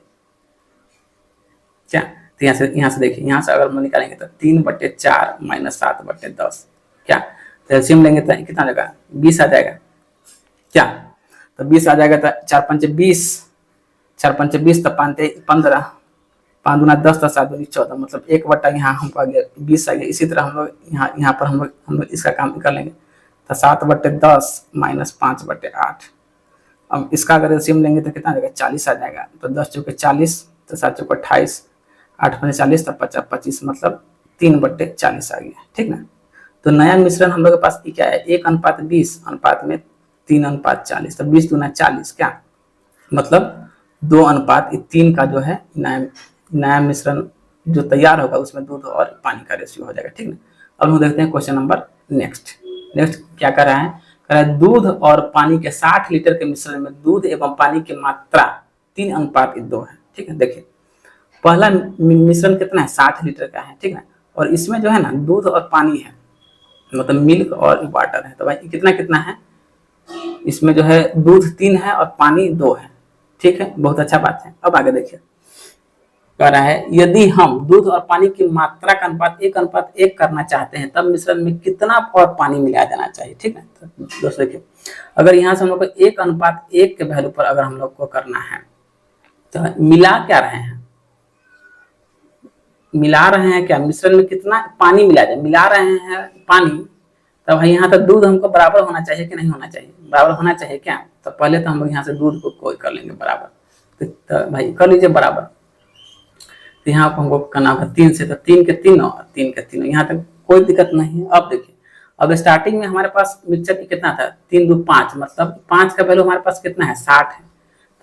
क्या, तो यहाँ से देखिए, यहाँ से अगर हम निकालेंगे तो 3/4 माइनस 7/10, क्या, तो एलसीएम लेंगे तो कितना आ जाएगा, 20 आ जाएगा। क्या, तो 20 आ जाएगा। तो 4×5 = 20, 4×5 = 20, तो 5×3 = 15, 5 × 10, 7 × 14, मतलब 1/, यहाँ हमको आ गया 20 आ गया। इसी तरह हम लोग यहाँ पर हम लोग इसका काम कर लेंगे। तो 7/10 माइनस 5/8। अब इसका अगर एलसीएम लेंगे तो कितना आ जाएगा, 40 आ जाएगा। तो 10 × 40, तो 7 × 28, 8×5 = 40, तो 50 25, मतलब 3/40 आ गया, ठीक ना। तो नया मिश्रण हम लोग के पास क्या है, 1:20 अनुपात में 3:40, तो 20 × 40, क्या, मतलब 2:3 का जो है नया मिश्रण जो तैयार होगा उसमें दूध और पानी का रेशियो हो जाएगा, ठीक ना। अब हम देखते हैं क्वेश्चन नंबर नेक्स्ट क्या कर रहा है, दूध और पानी के 60 लीटर के मिश्रण में दूध एवं पानी की मात्रा 3:2 है, ठीक है। देखिए, पहला मिश्रण कितना है, 60 लीटर का है, ठीक है। और इसमें जो है ना दूध और पानी है, मतलब मिल्क और वाटर है। तो भाई कितना है, इसमें जो है दूध 3 है और पानी 2 है, ठीक है, बहुत अच्छा बात है। अब आगे देखिए, कह रहा है यदि हम दूध और पानी की मात्रा का अनुपात 1:1 करना चाहते हैं तब मिश्रण में कितना और पानी मिलाया जाना चाहिए, ठीक है। तो दोस्तों देखिए, अगर यहाँ से हम लोग को 1:1 के वैल्यू पर अगर हम लोग को करना है तो मिला क्या रहे हैं, क्या, मिश्रण में कितना पानी मिला जाए, मिला रहे हैं पानी। तो भाई यहाँ तक दूध हमको बराबर होना चाहिए कि नहीं होना चाहिए, बराबर होना चाहिए। क्या, तो पहले तो हम लोग यहाँ से दूध को कोई कर लेंगे बराबर। तो भाई कर लीजिए बराबर। तो यहाँ पर हमको करना होगा 3 से, तो 3 के 3 और 3 के 3, यहाँ तक कोई दिक्कत नहीं है। अब देखिए, अब स्टार्टिंग में हमारे पास मिक्सचर कितना था, 3 × 2 = 5, मतलब 5 का वैल्यू हमारे पास कितना है, 60 है।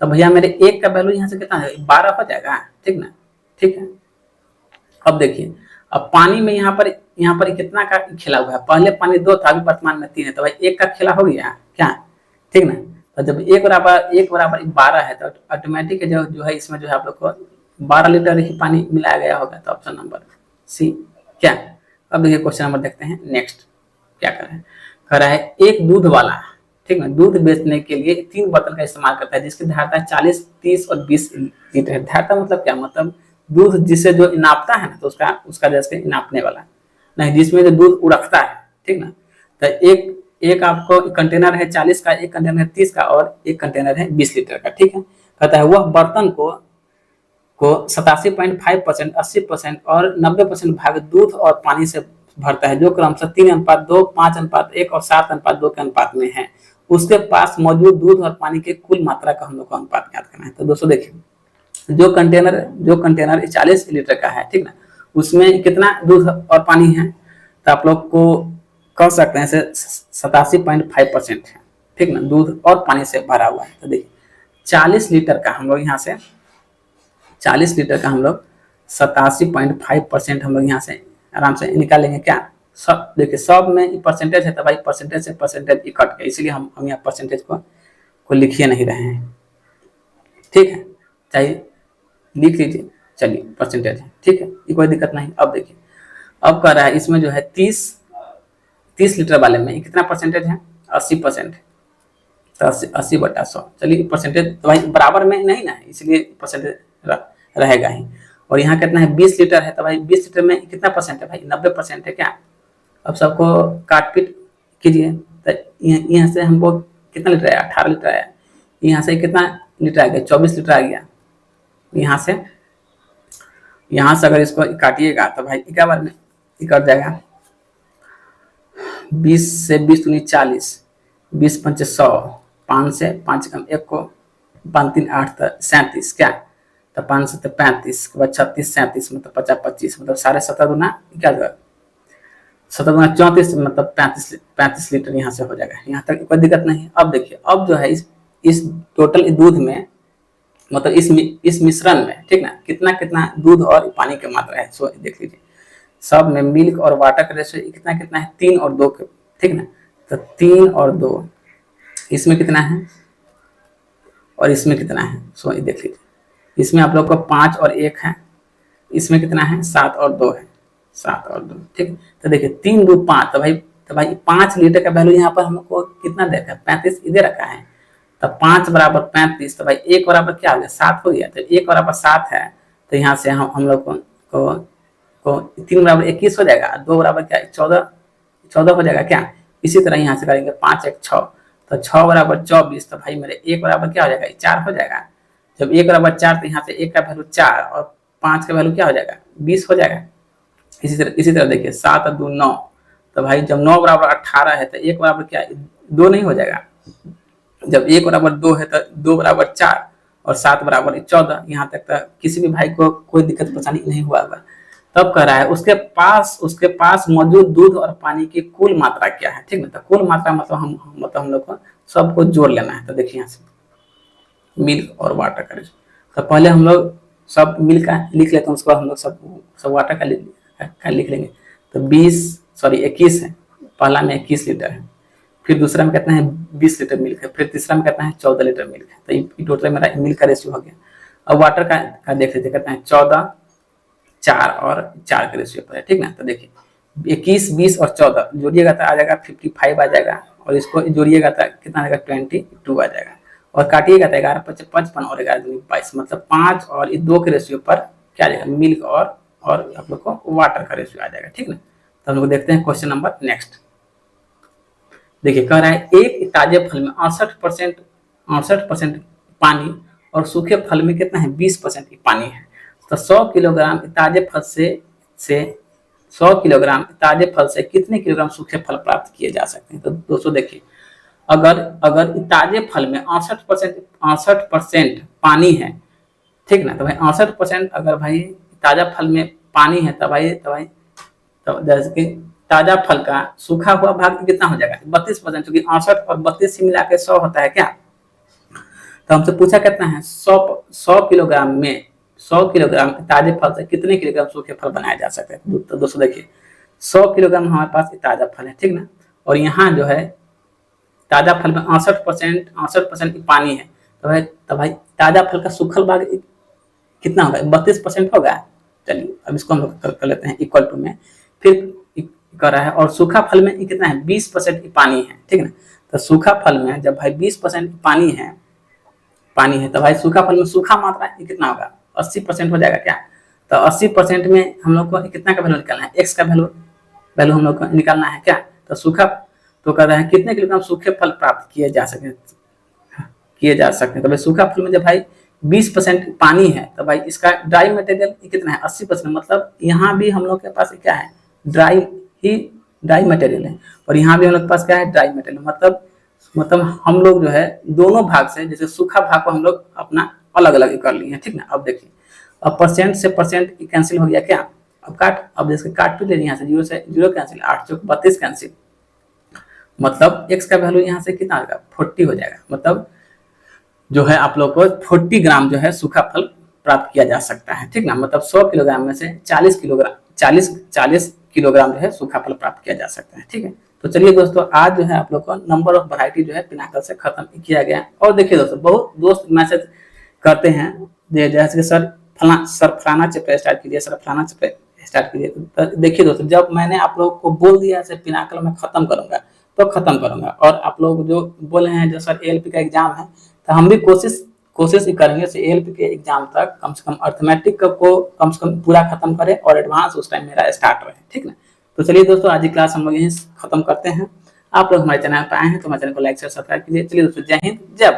तो भैया मेरे 1 का वैल्यू यहाँ से कितना है, 12 हो जाएगा, ठीक ना, ठीक है। अब देखिए, अब पानी में यहाँ पर कितना का खिला हुआ है, पहले पानी 2 था, अभी वर्तमान में 3 है। तो भाई 1 का खिला हो गया, क्या, ठीक ना। तो जब 1 बराबर 12 है तो ऑटोमेटिक जो है इसमें जो है आप लोग को 12 लीटर ही पानी मिलाया गया होगा। तो ऑप्शन नंबर सी, क्या। अब देखिए क्वेश्चन नंबर देखते हैं नेक्स्ट क्या कर रहा है एक दूध वाला, ठीक है, दूध बेचने के लिए 3 बर्तन का इस्तेमाल करता है जिसकी धारता 40, 30 और 20 लीटर है। धारता मतलब क्या, मतलब दूध जिसे जो नापता है ना, तो उसका जैसे नापने वाला नहीं, जिसमें जो दूध उड़कता है, ठीक ना। तो एक आपको कंटेनर है 40 का, एक कंटेनर है 30 का और एक कंटेनर है 20 लीटर का, ठीक है। कहता है वह बर्तन को 87.5%, 80% और 90% भाग दूध और पानी से भरता है जो क्रमशः 3:2, 5:1 और 7:2 के अनुपात में है। उसके पास मौजूद दूध और पानी के कुल मात्रा का हम लोग को अनुपात ज्ञात करना है। तो दोस्तों देखिए, जो कंटेनर 40 लीटर का है, ठीक ना, उसमें कितना दूध और पानी है, तो आप लोग को कह सकते हैं 87.5% है, ठीक ना, दूध और पानी से भरा हुआ है। तो देखिए 40 लीटर का हम लोग यहाँ से 87.5% हम लोग यहाँ से आराम से निकालेंगे। क्या, सब देखिए सब में परसेंटेज है, तो भाई परसेंटेज से परसेंटेज इकट गया, इसलिए हम यहाँ परसेंटेज को लिखिए नहीं रहे हैं, ठीक है, चाहिए लिख लीजिए। चलिए परसेंटेज है, ठीक है, ये कोई दिक्कत नहीं। अब देखिए, अब कह रहा है इसमें जो है 30 30 लीटर वाले में कितना परसेंटेज है, 80%। तो 80/100, चलिए परसेंटेज तो भाई बराबर में नहीं ना, इसलिए परसेंटेज रहेगा ही। और यहाँ कितना है, 20 लीटर है, तो भाई 20 लीटर में कितना परसेंट है भाई, 90% है क्या। अब सबको काट पीट कीजिए, तो यहाँ से हमको कितना लीटर आया, 18 लीटर आया। यहाँ से कितना लीटर आ गया, 24 लीटर आ गया। यहाँ से अगर इसको काटिएगा तो भाई क्या बार में कट जाएगा, 20 से 20 दूनी 40, 20 पंचे 100, 5 से 5 कम 1 को 5 3 8 तो 37 क्या, तो 5 से 35 के बाद 36 37 मतलब 50 25 मतलब 17.5 गुना क्या होगा, 17 गुना 34 मतलब 35 लीटर यहाँ से हो जाएगा। यहाँ तक कोई दिक्कत नहीं। अब देखिए, अब जो है इस टोटल दूध में मतलब इस मिश्रण में, ठीक ना, कितना कितना दूध और पानी की मात्रा है, सो देख लीजिए। सब में मिल्क और वाटर का रेशियो कितना कितना है, 3 और 2 के, ठीक ना। तो 3 और 2, इसमें कितना है और इसमें कितना है, सो देख लीजिए। इसमें आप लोग को 5 और 1 है, इसमें कितना है 7 और 2 है, 7 और 2, ठीक। तो देखिए 3 2 5, तो भाई 5 लीटर का वैल्यू यहाँ पर हमको कितना देखा है, 35 इधर रखा है। तो 5 बराबर 35, तो भाई 1 बराबर क्या हो गया, 7 हो गया। तो 1 बराबर 7 है, तो यहाँ से हम लोग को 3 बराबर 21 हो जाएगा, 2 बराबर क्या 14 हो जाएगा क्या। इसी तरह यहाँ से करेंगे 5 1 6, तो 6 बराबर 24, तो भाई मेरे 1 बराबर क्या हो जाएगा, 4 हो जाएगा। जब 1 बराबर 4, तो यहाँ से 1 का वैल्यू 4 और 5 का वैल्यू क्या हो जाएगा, 20 हो जाएगा। इसी तरह देखिए 7 और 2 9, तो भाई जब 9 बराबर 18 है, तो 1 बराबर क्या 2 नहीं हो जाएगा। जब 1 बराबर 2 है, तो 2 बराबर 4 और 7 बराबर 14। यहाँ तक तो किसी भी भाई को कोई दिक्कत परेशानी नहीं हुआ होगा। तब कह रहा है उसके पास मौजूद दूध और पानी की कुल मात्रा क्या है, ठीक ना। तो कुल मात्रा मतलब हम लोग को सबको जोड़ लेना है। तो देखिए यहाँ से मिल्क और वाटर का, तो पहले हम लोग सब मिल्क का लिख लेते हैं, उसके बाद हम लोग सब वाटर का लिख लेंगे। तो 21 है, पहला में 21 लीटर है, फिर दूसरा में कितना है 20 लीटर मिल्क है, फिर तीसरा में कितना है 14 लीटर मिल्क है। तो ये टोटल मेरा मिल्क का रेशियो हो गया। अब वाटर का देख लेते, कितना है 14 4 और 4 के रेशियो पर है, ठीक ना। तो देखिए 21 20 और 14 जोड़िएगा तो आ जाएगा 55 आ जाएगा, और इसको जोड़िएगा तो कितना आ जाएगा 22 आ जाएगा, और काटिएगा तो 11 5 55 और 11 2 22 मतलब 5 और 2 के रेशियो पर क्या आ जाएगा, मिल्क और आप लोग को वाटर का रेशियो आ जाएगा, ठीक ना। तो हम लोग देखते हैं क्वेश्चन नंबर नेक्स्ट। देखिए कह रहा है एक ताजे फल में 68% पानी और सूखे फल में कितना है 20% पानी है। तो 100 किलोग्राम ताजे फल से 100 किलोग्राम ताजे फल से कितने किलोग्राम सूखे फल प्राप्त किए जा सकते हैं। तो दोस्तों देखिए, अगर ताजे फल में 68% पानी है, ठीक ना। तो भाई 68% अगर भाई ताजा फल में पानी है, तो जैसे कि ताजा फल का सूखा हुआ भाग कितना हो जाएगा 32%, क्योंकि 68 और 32 मिला के 100 होता है क्या। तो हमसे पूछा कितना है 100 किलोग्राम ताजे फल से कितने किलोग्राम सूखे फल बनाए जा सकते हैं। तो दोस्तों देखिए 100 किलोग्राम हमारे पास ताजा फल है, ठीक ना। और यहाँ जो है ताजा फल में 68% पानी है, तो भाई ताजा फल का सूखल भाग कितना होगा 32% होगा। चलिए अब इसको हम कर लेते हैं इक्वल टू में, फिर कर रहा है, और सूखा फल में कितना है 20% पानी है, ठीक ना। तो सूखा फल में जब भाई 20% पानी है, तो भाई सूखा फल में सूखा मात्रा कितना होगा 80% हो जाएगा क्या। तो 80% में हम लोग को कितना का वैल्यू निकालना है, एक्स का वैल्यू हम लोग को निकालना है क्या। तो सूखा तो कह रहा है कितने किलोग्राम सूखे फल प्राप्त किए जा सकते हैं। तो भाई सूखा फल में जब भाई 20% पानी है, तो भाई इसका ड्राई मटेरियल कितना है 80%, मतलब यहाँ भी हम लोग के पास क्या है ड्राई मटेरियल है, और यहाँ भी हम लोग के पास क्या है ड्राई मटेरियल। मतलब हम लोग जो है दोनों भाग से, जैसे सूखा भाग को हम लोग अपना अलग अलग कर लिए हैं, ठीक ना। अब देखिए अब परसेंट से परसेंट कैंसिल हो गया क्या। अब जैसे काट ले यहाँ से 0 से 0 कैंसिल, 8 चौक 32 कैंसिल, मतलब x का वैल्यू यहाँ से कितना आएगा 40 हो जाएगा। मतलब जो है आप लोग को 40 ग्राम जो है सूखा फल प्राप्त किया जा सकता है, ठीक ना। मतलब 100 किलोग्राम में से 40 किलोग्राम जो है सूखा फल प्राप्त किया जा सकता है, ठीक है। तो चलिए दोस्तों, आज जो है आप लोग को नंबर ऑफ वैरायटी जो है पिनाकल से खत्म किया गया। और देखिए दोस्तों, बहुत दोस्त मैसेज करते हैं जैसे कि सर फलाना चैप्टर स्टार्ट कीजिए, सर फलाना चैप्टर स्टार्ट कीजिए। तो देखिए दोस्तों, जब मैंने आप लोगों को बोल दिया सर पिनाकल मैं खत्म करूंगा तो खत्म करूंगा, और आप लोग जो बोले हैं जो सर एएलपी का एग्जाम है, तो हम भी कोशिश ही करेंगे एएलपी के एग्जाम तक कम से कम अर्थमेटिक को कम से कम पूरा खत्म करें, और एडवांस उस टाइम मेरा स्टार्ट रहे, ठीक ना। तो चलिए दोस्तों, आज की क्लास हम लोग यहीं खत्म करते हैं। आप लोग हमारे चैनल पर आए हैं तो हमारे चैनल को लाइक शेयर सब्सक्राइब कीजिए। चलिए दोस्तों, जय हिंद, जय